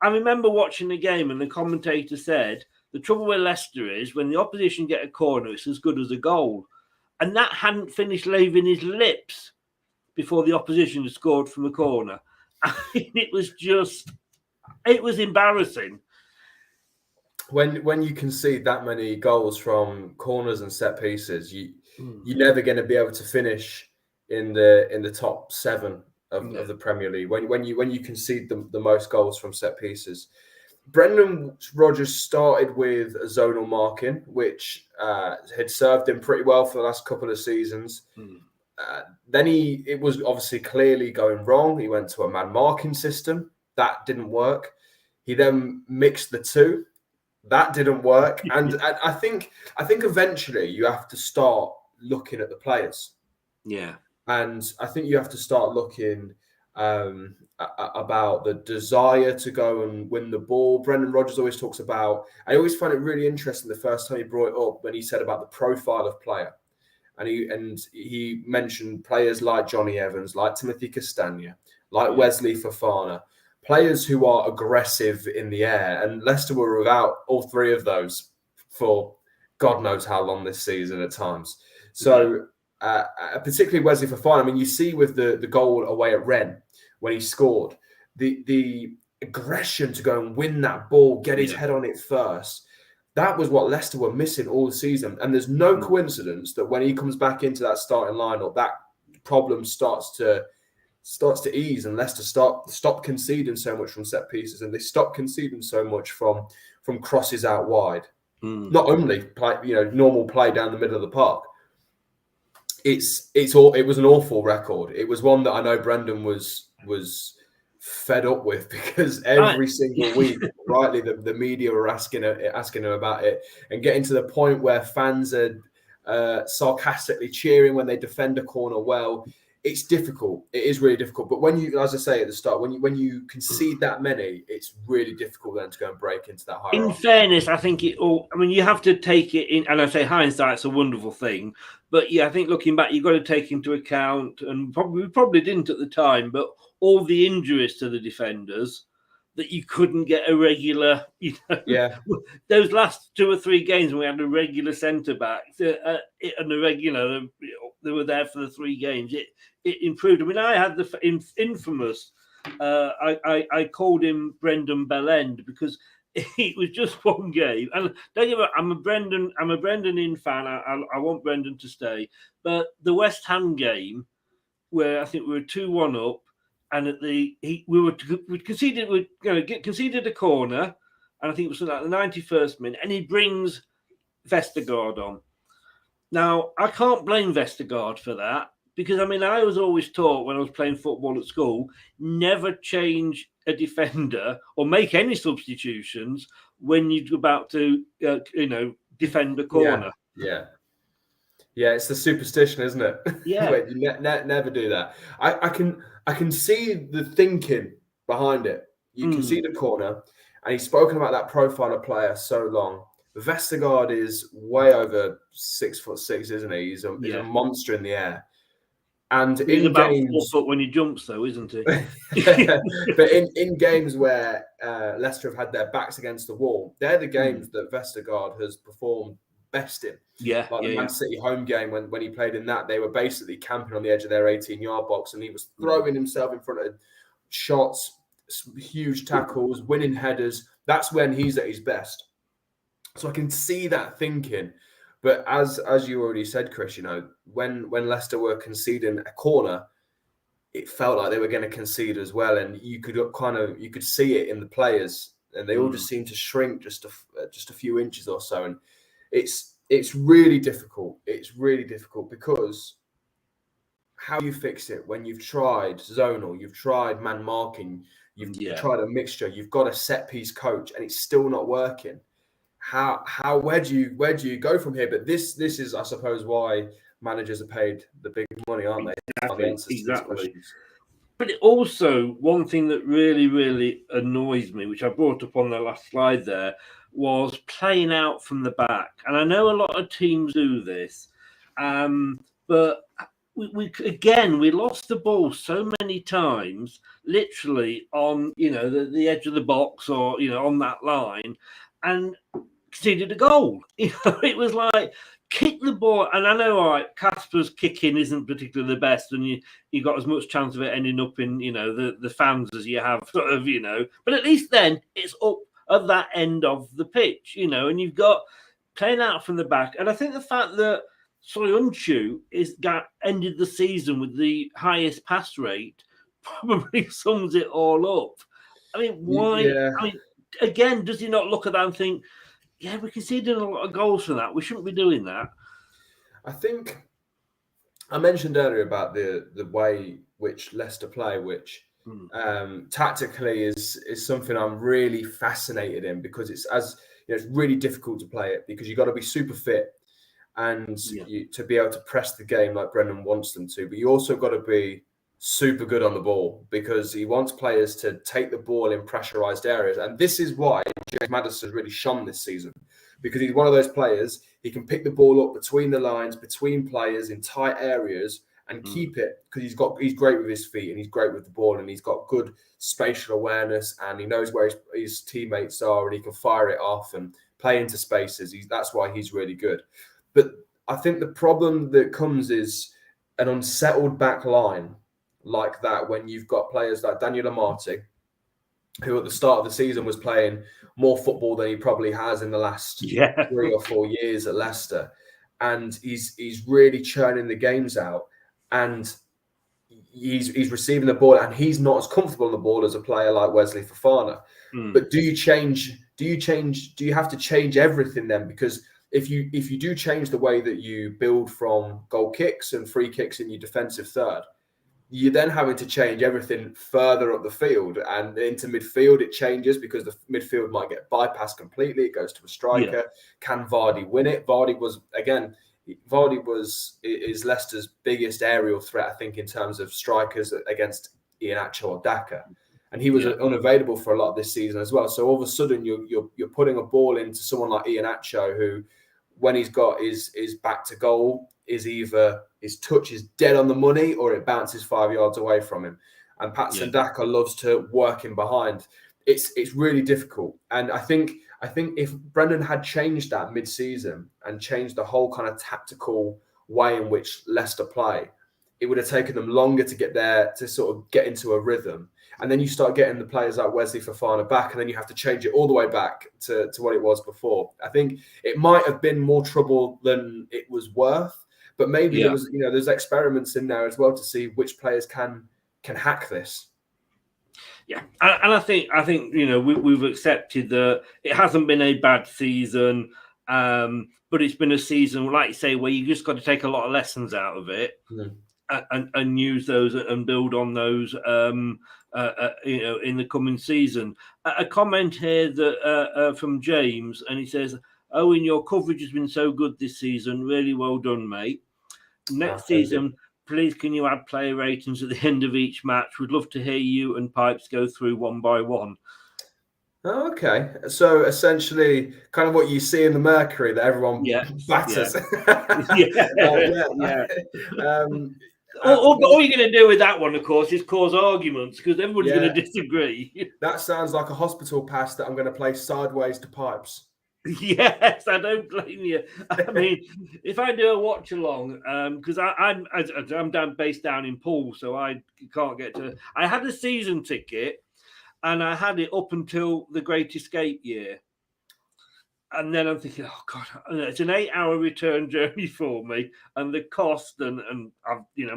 I remember watching the game and the commentator said, the trouble with Leicester is when the opposition get a corner, it's as good as a goal. And that hadn't finished leaving his lips before the opposition had scored from a corner. I mean, it was embarrassing.
When you concede that many goals from corners and set pieces, you're never going to be able to finish in the top 7 of the Premier League. When you concede the most goals from set pieces, Brendan Rodgers started with a zonal marking, which had served him pretty well for the last couple of seasons. Then it was obviously clearly going wrong. He went to a man marking system that didn't work. He then mixed the two. That didn't work. And I think eventually you have to start looking at the players.
Yeah.
And I think you have to start looking about the desire to go and win the ball. Brendan Rodgers always talks about, I always find it really interesting the first time he brought it up when he said about the profile of player. And he mentioned players like Johnny Evans, like Timothy Castagna, like Wesley Fofana. Players who are aggressive in the air, and Leicester were without all 3 of those for God knows how long this season at times. So particularly Wesley Fofana, I mean, you see with the goal away at Rennes when he scored, the aggression to go and win that ball, get his head on it first. That was what Leicester were missing all season. And there's no coincidence that when he comes back into that starting lineup, that problem starts to ease, and Leicester stop conceding so much from set pieces, and they stop conceding so much from crosses out wide. Not only normal play down the middle of the park. It was an awful record. It was one that I know Brendan was fed up with, because every single week, rightly, the media were asking him about it, and getting to the point where fans are sarcastically cheering when they defend a corner well. It's difficult. It is really difficult. But when you, as I say at the start, when you concede that many, it's really difficult then to go and break into that hierarchy.
In fairness, I think you have to take it in, and I say hindsight's a wonderful thing. But yeah, I think looking back, you've got to take into account, and we probably didn't at the time, but all the injuries to the defenders, that you couldn't get a regular, those last 2 or 3 games when we had a regular centre back and a regular, they were there for the 3 games. It improved. I mean, I had the infamous. I called him Brendan Bellend because it was just one game. And don't get me wrong, I'm a Brendan in fan. I want Brendan to stay. But the West Ham game, where I think we were 2-1 up, and we conceded a corner, and I think it was like the 91st minute, and he brings Vestergaard on. Now, I can't blame Vestergaard for that, because I mean, I was always taught when I was playing football at school, never change a defender or make any substitutions when you're about to, defend a corner.
Yeah, it's the superstition, isn't it?
Yeah.
You never do that. I can see the thinking behind it. You can see the corner, and he's spoken about that profile of player so long. Vestergaard is way over 6'6", isn't he? He's a monster in the air. And
he's
in
about
games,
4 foot when he jumps, though, isn't he?
But in games where Leicester have had their backs against the wall, they're the games that Vestergaard has performed best in.
Yeah,
like the Man City home game when he played in that, they were basically camping on the edge of their 18-yard box, and he was throwing himself in front of shots, huge tackles, winning headers. That's when he's at his best. So I can see that thinking. But as you already said, Chris, when Leicester were conceding a corner, it felt like they were going to concede as well, and you could see it in the players, and they all just seemed to shrink just a few inches or so, and it's really difficult. It's really difficult because how you fix it when you've tried zonal, you've tried man marking, you've tried a mixture, you've got a set piece coach, and it's still not working. Where do you go from here? But this is, I suppose, why managers are paid the big money, aren't they?
Exactly. But also, one thing that really, really annoys me, which I brought up on the last slide there, was playing out from the back. And I know a lot of teams do this, but we lost the ball so many times, literally on the edge of the box or on that line, and conceded a goal. It was like, kick the ball, and I know, all right, Casper's kicking isn't particularly the best, and you got as much chance of it ending up in the fans as you have, sort of, but at least then it's up at that end of the pitch, and you've got playing out from the back. And I think the fact that Soyuncu ended the season with the highest pass rate probably sums it all up. I mean, why? Yeah. I mean, again, does he not look at that and think, yeah, we conceded a lot of goals for that. We shouldn't be doing that.
I think I mentioned earlier about the way which Leicester play, which tactically is something I'm really fascinated in, because it's really difficult to play it because you've got to be super fit and to be able to press the game like Brendan wants them to. But you also got to be super good on the ball, because he wants players to take the ball in pressurized areas. And this is why James Maddison's really shone this season, because he's one of those players. He can pick the ball up between the lines, between players in tight areas, and keep it, because he's great with his feet and he's great with the ball, and he's got good spatial awareness, and he knows where his teammates are, and he can fire it off and play into spaces. That's why he's really good. But I think the problem that comes is an unsettled back line like that, when you've got players like Daniel Amati, who at the start of the season was playing more football than he probably has in the last 3 or 4 years at Leicester, and he's really churning the games out, and he's receiving the ball, and he's not as comfortable on the ball as a player like Wesley Fofana. But do you have to change everything then? Because if you do change the way that you build from goal kicks and free kicks in your defensive third, you're then having to change everything further up the field, and into midfield it changes, because the midfield might get bypassed completely. It goes to a striker. Can Vardy win it? Vardy is Leicester's biggest aerial threat, I think, in terms of strikers against Iheanacho or Daka, and he was unavailable for a lot of this season as well. So all of a sudden you're putting a ball into someone like Iheanacho, who, when he's got his back to goal, is either his touch is dead on the money or it bounces 5 yards away from him. And Patson Daka loves to work in behind. It's really difficult. And I think if Brendan had changed that mid-season and changed the whole kind of tactical way in which Leicester play, it would have taken them longer to get there, to sort of get into a rhythm. And then you start getting the players like Wesley Fofana back, and then you have to change it all the way back to what it was before. I think it might have been more trouble than it was worth, but maybe there was, there's experiments in there as well to see which players can hack this.
Yeah, and I think we've accepted that it hasn't been a bad season, but it's been a season, like you say, where you just got to take a lot of lessons out of it and use those and build on those, in the coming season. A comment here that from James, and he says, "Owynn, your coverage has been so good this season. Really well done, mate. Next season, please can you add player ratings at the end of each match? We'd love to hear you and Pipes go through one by one."
Oh, okay. So essentially, kind of what you see in the Mercury, that everyone batters.
All you're going to do with that one, of course, is cause arguments, because everyone's going to disagree.
That sounds like a hospital pass that I'm going to play sideways to Pipes.
Yes, I don't blame you. I mean, if I do a watch along, because I'm based down in Poole, so I can't get to. I had a season ticket, and I had it up until the Great Escape year. And then I'm thinking, oh God, it's an 8-hour return journey for me, and the cost, and I'm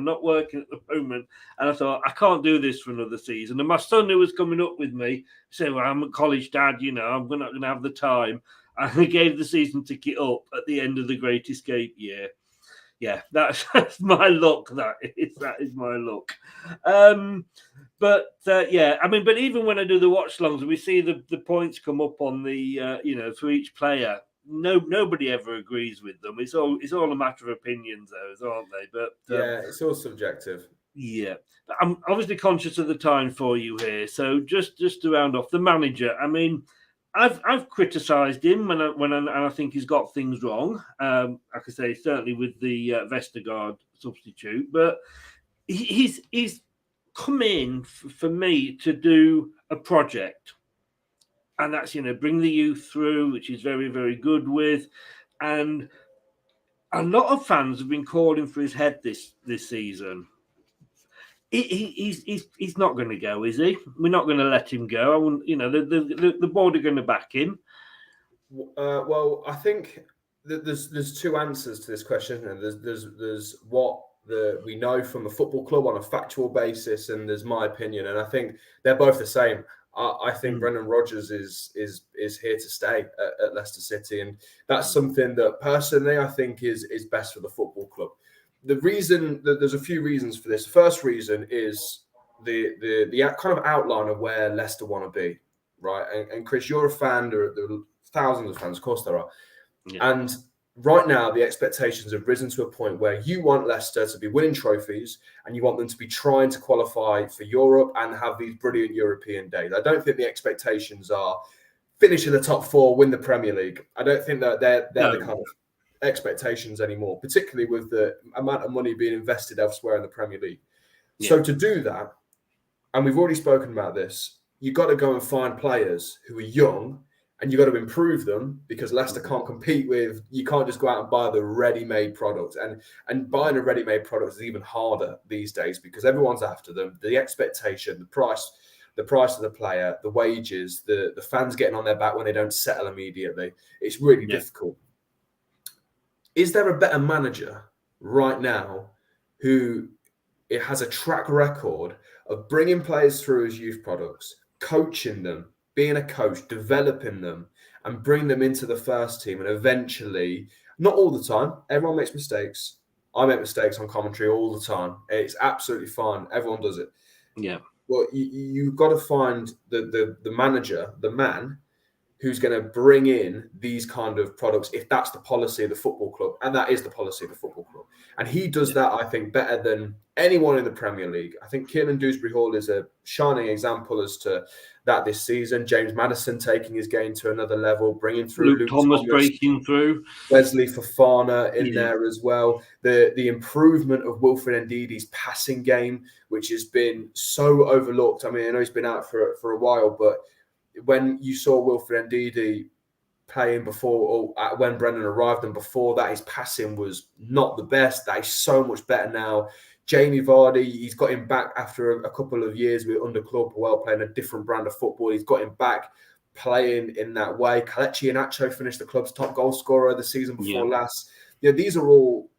not working at the moment, and I thought I can't do this for another season. And my son, who was coming up with me, said, "Well, I'm a college dad, I'm not going to have the time." And I gave the season ticket up at the end of the Great Escape year. Yeah, that's my luck. That is my luck. But even when I do the watch-alongs, we see the points come up on the, for each player. Nobody ever agrees with them. It's all a matter of opinions, those, aren't they? But
it's all subjective.
Yeah, I'm obviously conscious of the time for you here. So just to round off, the manager. I mean, I've criticised him and I think he's got things wrong. I could say certainly with the Vestergaard substitute, but he's come in for me to do a project, and that's bring the youth through, which he's very, very good with, and a lot of fans have been calling for his head this season. He's not going to go, is he? We're not going to let him go. The board are going to back him.
Well, I think that there's two answers to this question, and there's what we know from the football club on a factual basis, and there's my opinion, and I think they're both the same. I think Brendan Rodgers is here to stay at Leicester City, and that's something that personally I think is best for the football club. The reason that there's a few reasons for this. The first reason is the kind of outline of where Leicester want to be, right? And Chris, you're a fan. There are thousands of fans, of course there are, and right now, the expectations have risen to a point where you want Leicester to be winning trophies and you want them to be trying to qualify for Europe and have these brilliant European days. I don't think the expectations are finish in the top 4, win the Premier League. I don't think that they're the kind of expectations anymore, particularly with the amount of money being invested elsewhere in the Premier League. Yeah. So to do that, and we've already spoken about this, you've got to go and find players who are young, and you've got to improve them, because Leicester can't compete with, you can't just go out and buy the ready-made product. And buying a ready-made product is even harder these days because everyone's after them. The expectation, the price of the player, the wages, the fans getting on their back when they don't settle immediately. It's really difficult. Is there a better manager right now who it has a track record of bringing players through as youth products, coaching them, being a coach, developing them, and bring them into the first team, and eventually, not all the time, everyone makes mistakes. I make mistakes on commentary all the time. It's absolutely fine. Everyone does it.
Yeah.
Well, you've got to find the manager, the man, who's going to bring in these kind of products, if that's the policy of the football club. And that is the policy of the football club. And he does that, I think, better than anyone in the Premier League. I think Kieran Dewsbury-Hall is a shining example as to that this season. James Maddison taking his game to another level, bringing through
Luke Thomas breaking through.
Wesley Fofana in there as well. The improvement of Wilfred Ndidi's passing game, which has been so overlooked. I mean, I know he's been out for a while, but when you saw Wilfred Ndidi playing before, or when Brendan arrived, and before that, his passing was not the best. That is so much better now. Jamie Vardy, he's got him back after a couple of years under Claude Puel playing a different brand of football. He's got him back playing in that way. Kelechi Iheanacho finished the club's top goal scorer the season before last. Yeah, these are all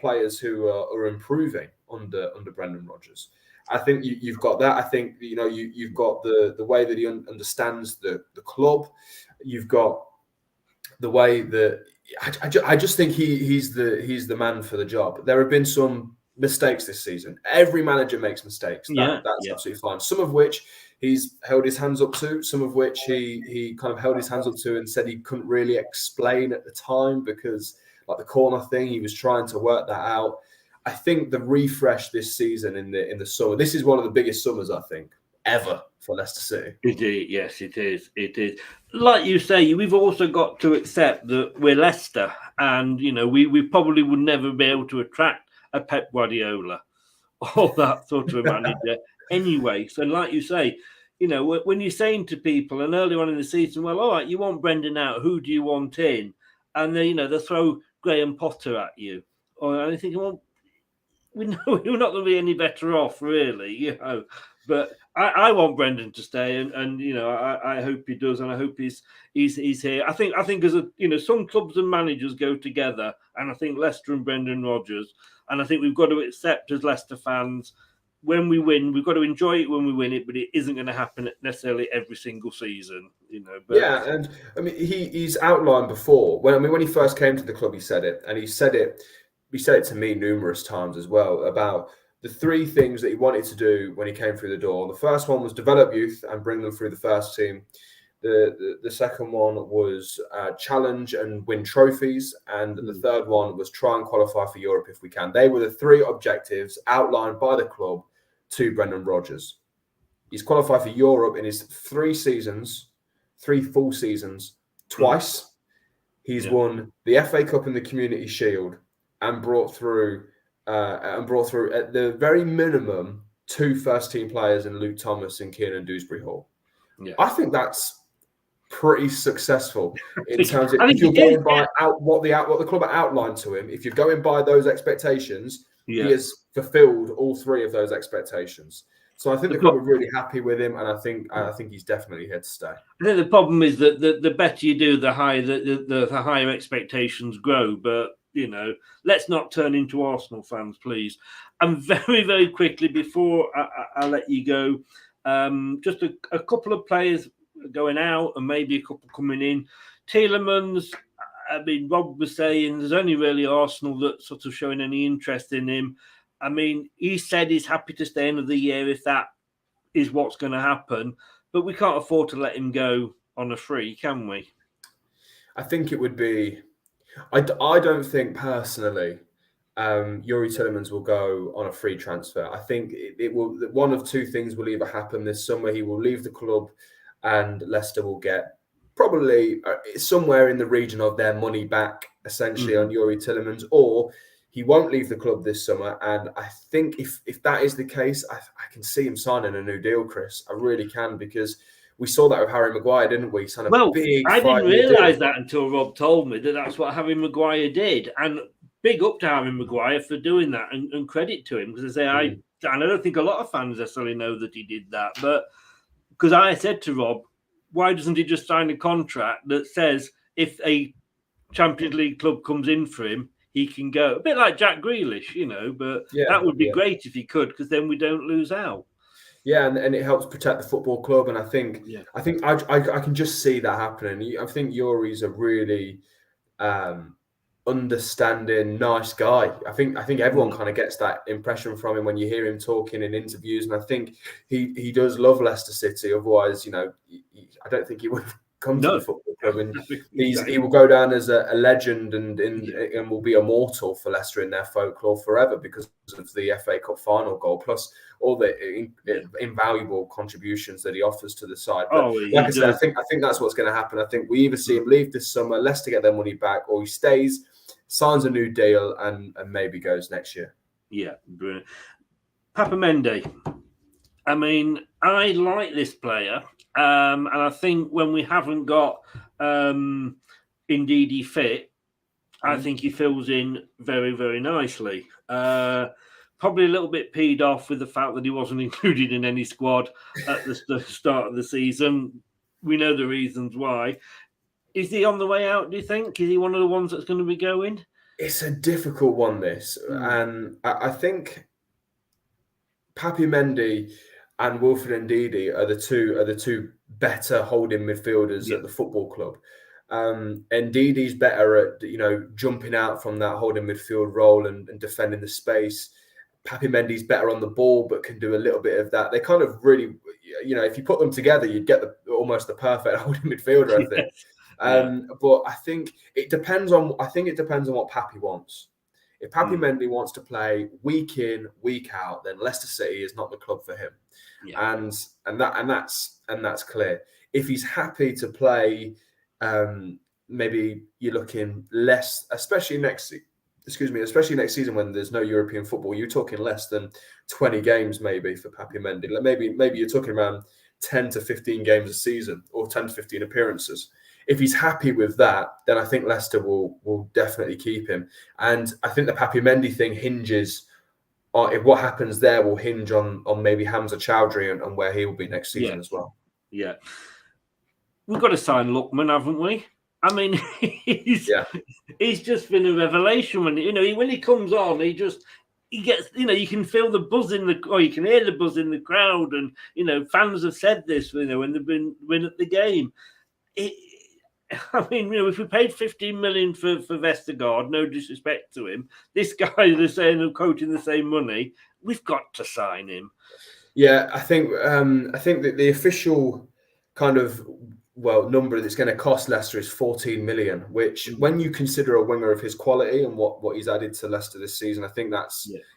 players who are improving under Brendan Rodgers. I think you've got that. I think you've got the way that he understands the club. You've got the way that I just think he's the man for the job. There have been some mistakes this season. Every manager makes mistakes. That's absolutely fine. Some of which he's held his hands up to. Some of which he kind of held his hands up to and said he couldn't really explain at the time because, like the corner thing, he was trying to work that out. I think the refresh this season in the summer, this is one of the biggest summers, I think, ever for Leicester City.
Indeed, yes, it is. It is. Like you say, we've also got to accept that we're Leicester, and we probably would never be able to attract a Pep Guardiola or that sort of a manager anyway. So, like you say, when you're saying to people, and early on in the season, well, all right, you want Brendan out, who do you want in? And they they'll throw Graham Potter at you, or anything. Well, we know we're not going to be any better off, really, you know. But I want Brendan to stay, and you know, I hope he does, and I hope he's here. I think as some clubs and managers go together, and I think Leicester and Brendan Rodgers, and I think we've got to accept as Leicester fans, when we win, we've got to enjoy it when we win it, but it isn't going to happen necessarily every single season, you know. But
yeah, and I mean, he's outlined before when he first came to the club, he said it, and he said it to me numerous times as well about the three things that he wanted to do when he came through the door. The first one was develop youth and bring them through the first team. The second one was challenge and win trophies. And the third one was try and qualify for Europe if we can. They were the three objectives outlined by the club to Brendan Rodgers. He's qualified for Europe in his 3 full seasons, twice. He's won the FA Cup and the Community Shield and brought through at the very minimum 2 first-team players in Luke Thomas and Kieran Dewsbury-Hall. Yeah. I think that's pretty successful in terms of if you're going by what the club outlined to him. If you're going by those expectations, he has fulfilled all 3 of those expectations. So I think the club are really happy with him, and I think he's definitely here to stay. I
think the problem is that the better you do, the higher the higher expectations grow. But you know, let's not turn into Arsenal fans, please. And very, very quickly before I let you go, just a couple of players going out and maybe a couple coming in. Tielemans, I mean, Rob was saying there's only really Arsenal that's sort of showing any interest in him. I mean, he said he's happy to stay another year if that is what's going to happen. But we can't afford to let him go on a free, can we?
I think it would be... I don't think personally Youri Tielemans will go on a free transfer. I think it will. One of 2 things will either happen this summer. He will leave the club and Leicester will get probably somewhere in the region of their money back, essentially, on Youri Tielemans, or he won't leave the club this summer. And I think if that is the case, I can see him signing a new deal, Chris. I really can, because we saw that with Harry Maguire, didn't we?
I didn't realise that until Rob told me that that's what Harry Maguire did. And big up to Harry Maguire for doing that, and credit to him, because I don't think a lot of fans necessarily know that he did that. But because I said to Rob, why doesn't he just sign a contract that says if a Champions League club comes in for him, he can go? A bit like Jack Grealish, you know, but that would be great if he could, because then we don't lose out.
Yeah, and it helps protect the football club, and I think I can just see that happening. I think Yuri's a really understanding, nice guy. I think everyone kind of gets that impression from him when you hear him talking in interviews, and I think he does love Leicester City. Otherwise, you know, I don't think he would have come to the football club, and he will go down as a legend and will be immortal for Leicester in their folklore forever because of the FA Cup final goal, plus all the invaluable contributions that he offers to the side. But like I said, I think that's what's going to happen. I think we either see him leave this summer, Leicester get their money back, or he stays, signs a new deal, and maybe goes next year.
Yeah, brilliant. Papa Mendy. I mean, I like this player, and I think when we haven't got Ndidi fit, I think he fills in very, very nicely. Probably a little bit peed off with the fact that he wasn't included in any squad at the start of the season. We know the reasons why. Is he on the way out, do you think? Is he one of the ones that's going to be going?
It's a difficult one, this. And I think Papi Mendy and Wilfred Ndidi are the two better holding midfielders at the football club. Ndidi's better at, jumping out from that holding midfield role and defending the space. Papi Mendy's better on the ball, but can do a little bit of that. They kind of really, if you put them together, you'd get almost the perfect holding midfielder, I think. But I think it depends on what Papi wants. If Papi Mendy wants to play week in, week out, then Leicester City is not the club for him. Yeah. And that's clear. If he's happy to play, maybe you're looking less, especially next season when there's no European football, you're talking less than 20 games maybe for Papi Mendy. Like maybe you're talking around 10 to 15 games a season, or 10 to 15 appearances. If he's happy with that, then I think Leicester will definitely keep him. And I think the Papi Mendy thing hinges what happens there will hinge on maybe Hamza Chowdhury and where he will be next season as well.
Yeah. We've got to sign Lookman, haven't we? I mean, he's just been a revelation when he comes on, he gets, you can feel the buzz you can hear the buzz in the crowd, and fans have said this, when they've been at the game. I mean, if we paid 15 million for Vestergaard, no disrespect to him, this guy they're saying and quoting the same money, we've got to sign him.
Yeah, I think that the official kind of number that's going to cost Leicester is 14 million, which when you consider a winger of his quality and what he's added to Leicester this season, I think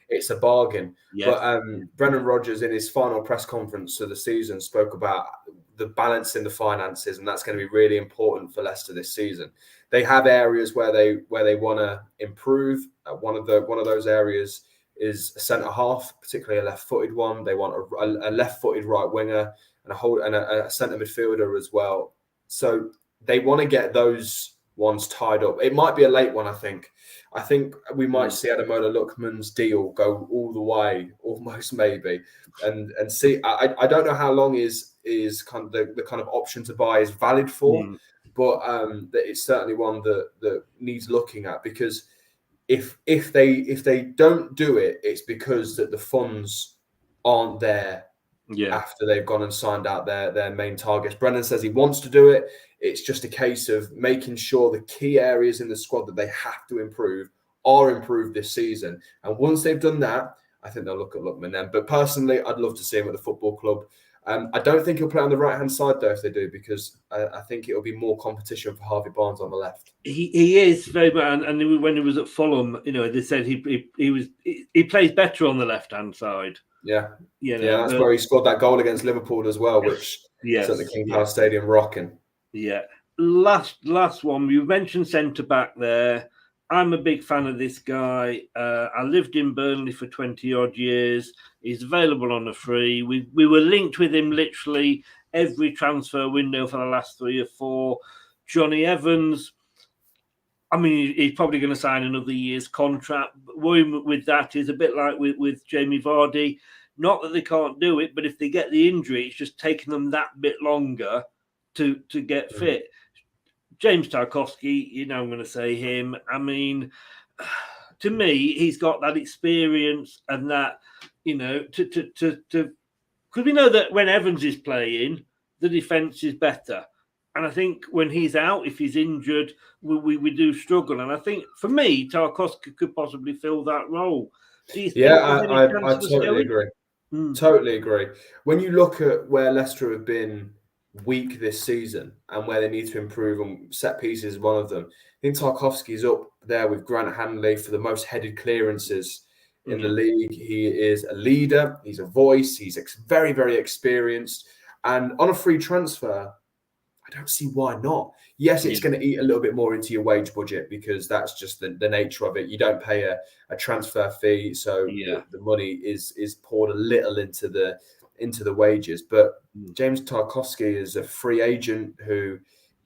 it's a bargain. Yes. But Brendan Rodgers in his final press conference of the season spoke about the balance in the finances, and that's going to be really important for Leicester this season. They have areas where they want to improve. One of those areas is a centre half, particularly a left-footed one. They want a left-footed right winger and a centre midfielder as well. So they want to get those ones tied up. It might be a late one, I think. I think we might see Ademola Lookman's deal go all the way, almost maybe, and see. I don't know how long is kind of the kind of option to buy is valid for, but that it's certainly one that needs looking at, because if they don't do it, it's because that the funds aren't there. Yeah. After they've gone and signed out their main targets. Brendan says he wants to do it. It's just a case of making sure the key areas in the squad that they have to improve are improved this season. And once they've done that, I think they'll look at Lookman then. But personally, I'd love to see him at the football club. I don't think he'll play on the right-hand side, though, if they do, because I think it'll be more competition for Harvey Barnes on the left.
He is very much, and when he was at Fulham, they said he plays better on the left-hand side.
Yeah, that's where he scored that goal against Liverpool as well, which sent the King Power Stadium rocking. Yeah.
Last one. You mentioned centre-back there. I'm a big fan of this guy. I lived in Burnley for 20-odd years. He's available on a free. We were linked with him literally every transfer window for the last 3 or 4. Johnny Evans, I mean, he's probably going to sign another year's contract. But worrying with that is a bit like with Jamie Vardy. Not that they can't do it, but if they get the injury, it's just taking them that bit longer to get fit. James Tarkowski, I'm going to say him. I mean, to me, he's got that experience and that, because we know that when Evans is playing, the defence is better. And I think when he's out, if he's injured, we do struggle. And I think, for me, Tarkowski could possibly fill that role.
I totally agree. Totally agree. When you look at where Leicester have been weak this season and where they need to improve on set pieces, one of them, I think Tarkowski's up there with Grant Hanley for the most headed clearances in the league. He is a leader. He's a voice. He's very, very experienced. And on a free transfer, I don't see why not. Yes, it's going to eat a little bit more into your wage budget because that's just the nature of it. You don't pay a transfer fee, so the money is poured a little into the wages. But James Tarkowski is a free agent who,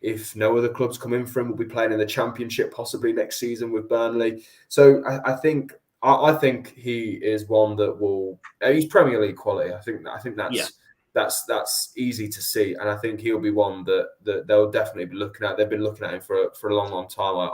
if no other clubs come in for him, will be playing in the Championship possibly next season with Burnley. So I think he is one that will. He's Premier League quality. I think that's easy to see, and I think he'll be one that they'll definitely be looking at. They've been looking at him for a long time.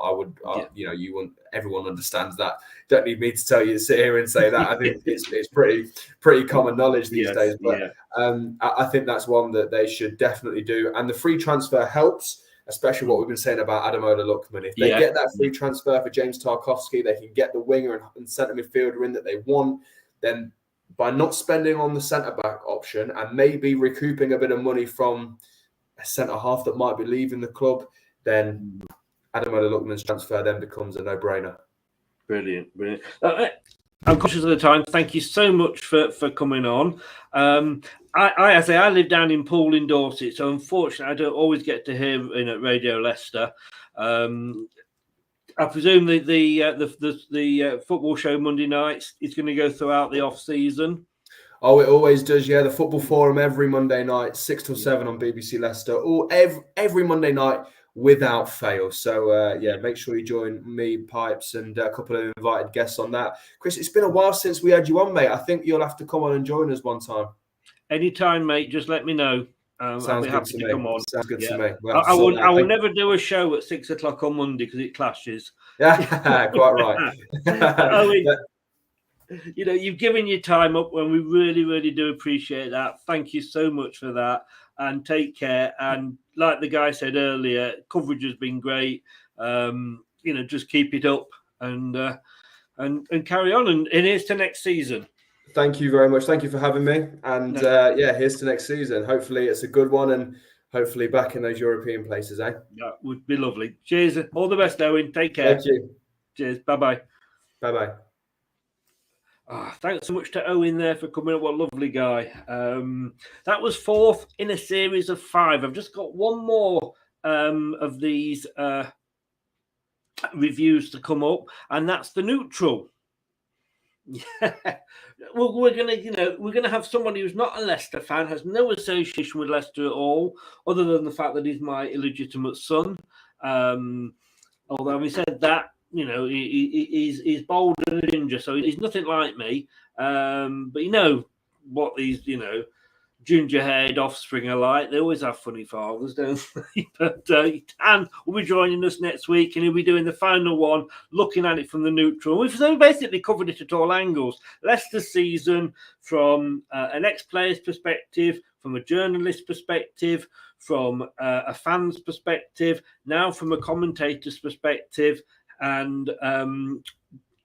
Everyone understands that. Don't need me to tell you to sit here and say that. I think it's pretty common knowledge these days. But I think that's one that they should definitely do. And the free transfer helps, especially what we've been saying about Ademola Lookman. If they get that free transfer for James Tarkowski, they can get the winger and centre midfielder in that they want. Then, by not spending on the centre-back option and maybe recouping a bit of money from a centre-half that might be leaving the club, then Ademola Lookman's transfer then becomes a no-brainer.
Brilliant. I'm conscious of the time. Thank you so much for coming on. I live down in Poole in Dorset, so unfortunately I don't always get to hear at Radio Leicester. I presume the football show Monday nights is going to go throughout the off season.
Oh, it always does. Yeah, the football forum every Monday night, 6 till 7 on BBC Leicester. Or every Monday night without fail. So make sure you join me, Pipes, and a couple of invited guests on that. Chris, it's been a while since we had you on, mate. I think you'll have to come on and join us one time.
Anytime, mate. Just let me know. I'll be happy to come on.
Sounds good to me.
I will never do a show at 6 o'clock on Monday because it clashes.
Yeah, quite right.
You've given your time up when we really, really do appreciate that. Thank you so much for that, and take care. And like the guy said earlier, coverage has been great. Just keep it up and carry on. And here's to next season.
Thank you very much. Thank you for having me. And here's to next season. Hopefully it's a good one, and hopefully back in those European places, eh?
That would be lovely. Cheers. All the best, Owynn. Take care.
Thank you.
Cheers. Bye-bye.
Bye-bye.
Thanks so much to Owynn there for coming up. What a lovely guy. That was 4th in a series of 5. I've just got one more of these reviews to come up, and that's the neutral. Yeah, well, we're gonna have somebody who's not a Leicester fan, has no association with Leicester at all, other than the fact that he's my illegitimate son. Although having said that, he's bold and a ginger, so he's nothing like me. But you know what these ginger-haired offspring are like. They always have funny fathers, don't they? But Dan will be joining us next week, and he'll be doing the final one, looking at it from the neutral. We've basically covered it at all angles. Leicester season from an ex-player's perspective, from a journalist's perspective, from a fan's perspective, now from a commentator's perspective, and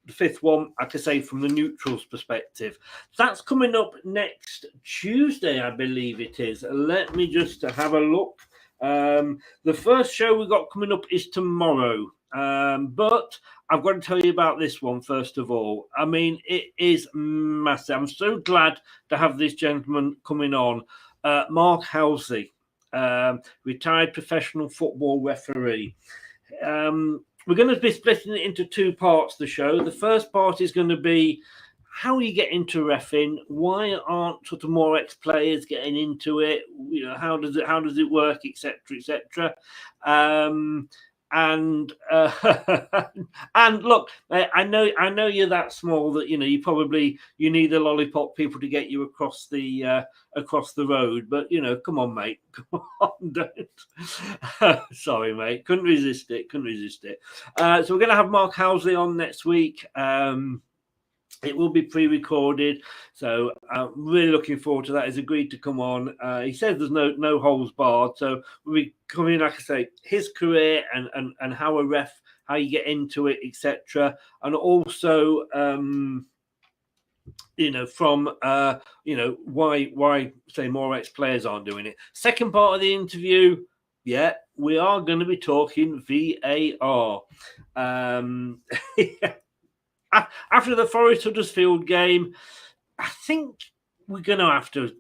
the 5th one, I could say, from the neutral's perspective. That's coming up next Tuesday, I believe it is. Let me just have a look. The first show we got coming up is tomorrow. But I've got to tell you about this one first of all. I mean, it is massive. I'm so glad to have this gentleman coming on. Mark Halsey, retired professional football referee. We're going to be splitting it into 2 parts, the show. The first part is going to be how you get into reffing. Why aren't sort of more ex-players getting into it? How does it work, etc., etc. And look, I know you're that small that you need a lollipop people to get you across the road. But come on, mate, come on, don't. Sorry, mate, couldn't resist it. So we're gonna have Mark Halsey on next week. It will be pre-recorded, so I'm really looking forward to that. He's agreed to come on. He says there's no holes barred, so we'll be coming, like I say, his career and how a ref, how you get into it, etc. And also, from why say more ex-players aren't doing it. Second part of the interview, we are going to be talking VAR. After the Forest Huddersfield game, I think we're going to have to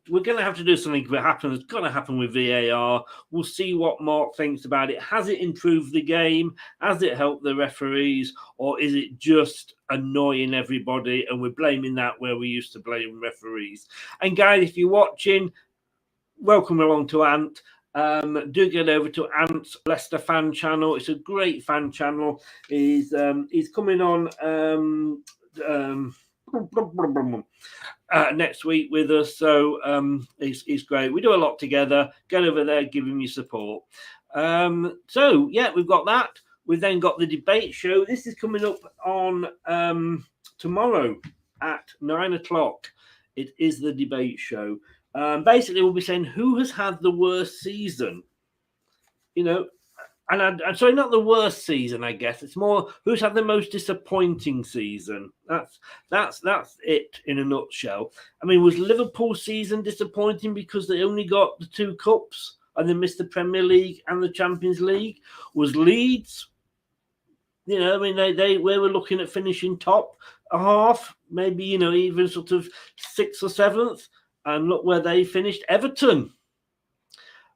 do something that happens. It's going to happen with VAR. We'll see what Mark thinks about it. Has it improved the game? Has it helped the referees? Or is it just annoying everybody and we're blaming that where we used to blame referees? And guys, if you're watching, welcome along to Ant. Do get over to Ant's Leicester fan channel. It's a great fan channel. He's coming on next week with us, so he's great. We do a lot together. Get over there, give him your support. So we've got that. We've then got the debate show. This is coming up on tomorrow at 9 o'clock. It is the debate show. Basically, we'll be saying who has had the worst season, and I'm sorry, not the worst season. I guess it's more who's had the most disappointing season. That's it in a nutshell. I mean, was Liverpool's season disappointing because they only got the 2 cups and they missed the Premier League and the Champions League? Was Leeds, they were looking at finishing top half, maybe even sort of 6th or 7th. And look where they finished. Everton.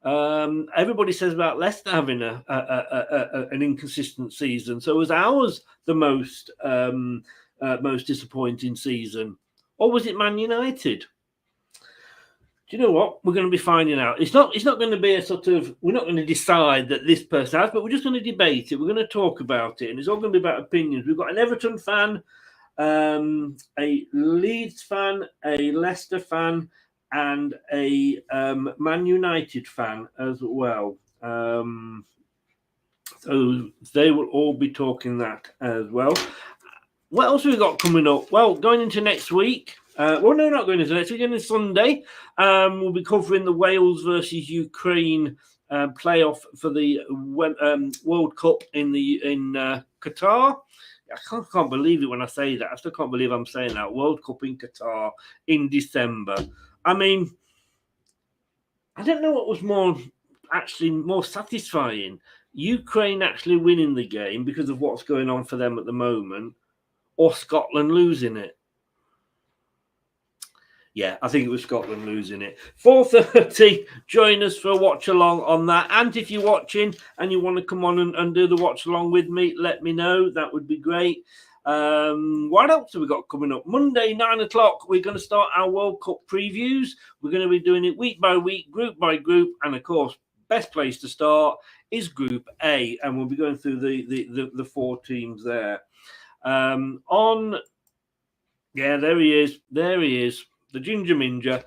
Everybody says about Leicester having an inconsistent season. So was ours the most disappointing season, or was it Man United? Do you know what? We're going to be finding out. It's not going to be a sort of, we're not going to decide that this person has, but we're just going to debate it. We're going to talk about it, and it's all going to be about opinions. We've got an Everton fan, a Leeds fan, a Leicester fan, and a Man United fan as well. So they will all be talking that as well. What else have we got coming up? Well, going into next week. Not going into next week. Going into Sunday, we'll be covering the Wales versus Ukraine playoff for the World Cup in Qatar. I can't believe it when I say that. I still can't believe I'm saying that. World Cup in Qatar in December. I mean, I don't know what was more satisfying. Ukraine actually winning the game because of what's going on for them at the moment, or Scotland losing it. Yeah, I think it was Scotland losing it. 4:30, join us for a watch along on that. And if you're watching and you want to come on and do the watch along with me, let me know. That would be great. What else have we got coming up? Monday, 9 o'clock, we're going to start our World Cup previews. We're going to be doing it week by week, group by group. And of course, best place to start is Group A. And we'll be going through the 4 teams there. There he is. There he is. The Ginger Minja,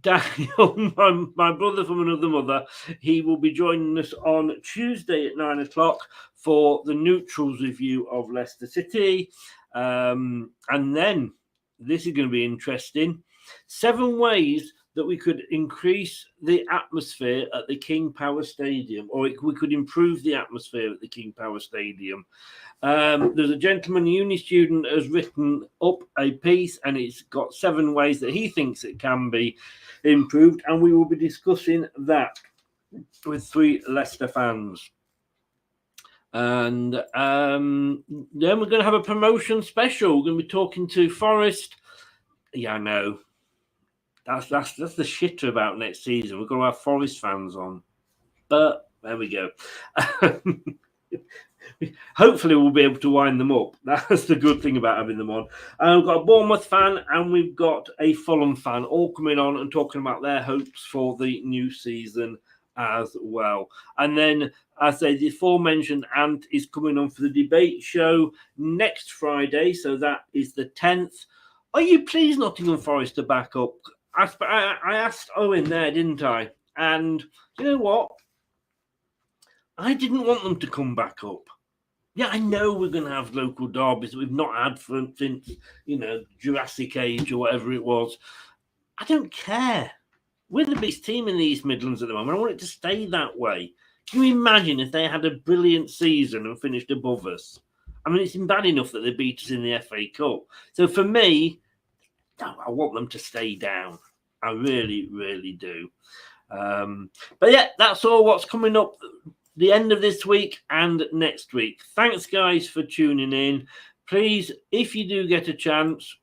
Daniel, my brother from another mother. He will be joining us on Tuesday at 9 o'clock for the Neutrals review of Leicester City. And then, this is going to be interesting, 7 ways that we could increase the atmosphere at the King Power Stadium, or we could improve the atmosphere at the King Power Stadium. There's a gentleman, a uni student, has written up a piece, and it's got 7 ways that he thinks it can be improved, and we will be discussing that with 3 Leicester fans. And then we're going to have a promotion special. We're going to be talking to Forest. Yeah, I know. That's the shitter about next season. We're going to have Forest fans on. But there we go. Hopefully we'll be able to wind them up. That's the good thing about having them on. We've got a Bournemouth fan and we've got a Fulham fan all coming on and talking about their hopes for the new season as well. And then, as I say, the aforementioned Ant is coming on for the debate show next Friday. So that is the 10th. Are you pleased Nottingham Forest to back up? I asked Owynn there, didn't I? And you know what? I didn't want them to come back up. Yeah, I know we're going to have local derbies that we've not had since, Jurassic Age or whatever it was. I don't care. We're the biggest team in the East Midlands at the moment. I want it to stay that way. Can you imagine if they had a brilliant season and finished above us? I mean, it's bad enough that they beat us in the FA Cup. So for me, I want them to stay down. I really, really do. But yeah, that's all what's coming up the end of this week and next week. Thanks, guys, for tuning in. Please, if you do get a chance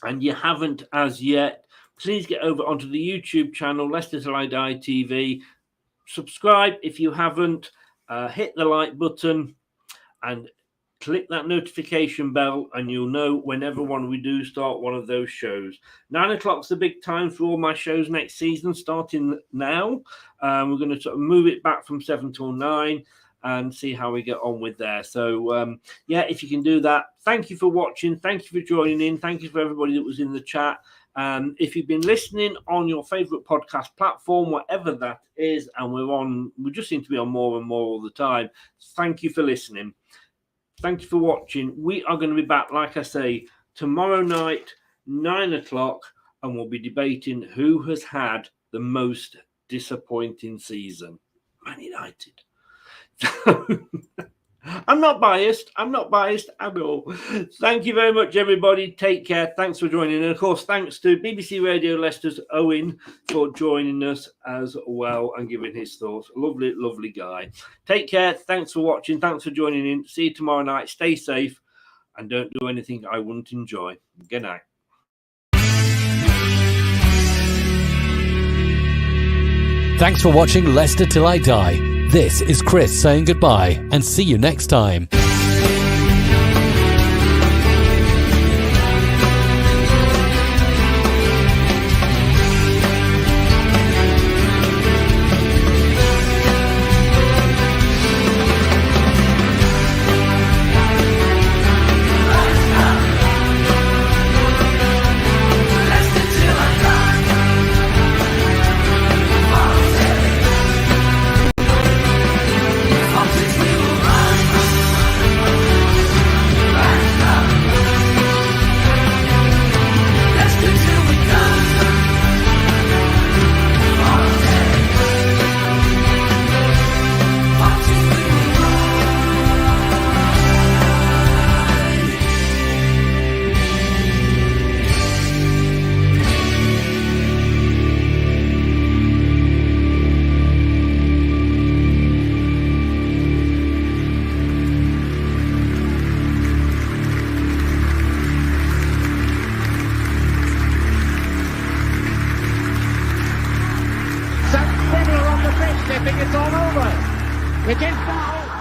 and you haven't as yet, please get over onto the YouTube channel, Leicester Till I Die TV. Subscribe if you haven't. Hit the like button and click that notification bell, and you'll know whenever we do start one of those shows. 9 o'clock's the big time for all my shows next season, starting now. We're going to sort of move it back from 7 till 9 and see how we get on with there. So, if you can do that. Thank you for watching. Thank you for joining in. Thank you for everybody that was in the chat. If you've been listening on your favourite podcast platform, whatever that is, and we just seem to be on more and more all the time, thank you for listening. Thank you for watching. We are going to be back, like I say, tomorrow night, 9 o'clock, and we'll be debating who has had the most disappointing season. Man United. I'm not biased at all. Thank you very much, everybody. Take care. Thanks for joining. And, of course, thanks to BBC Radio Leicester's Owynn for joining us as well and giving his thoughts. Lovely, lovely guy. Take care. Thanks for watching. Thanks for joining in. See you tomorrow night. Stay safe and don't do anything I wouldn't enjoy. Good night.
Thanks for watching Leicester Till I Die. This is Chris saying goodbye and see you next time.
They think it's all over. It is now.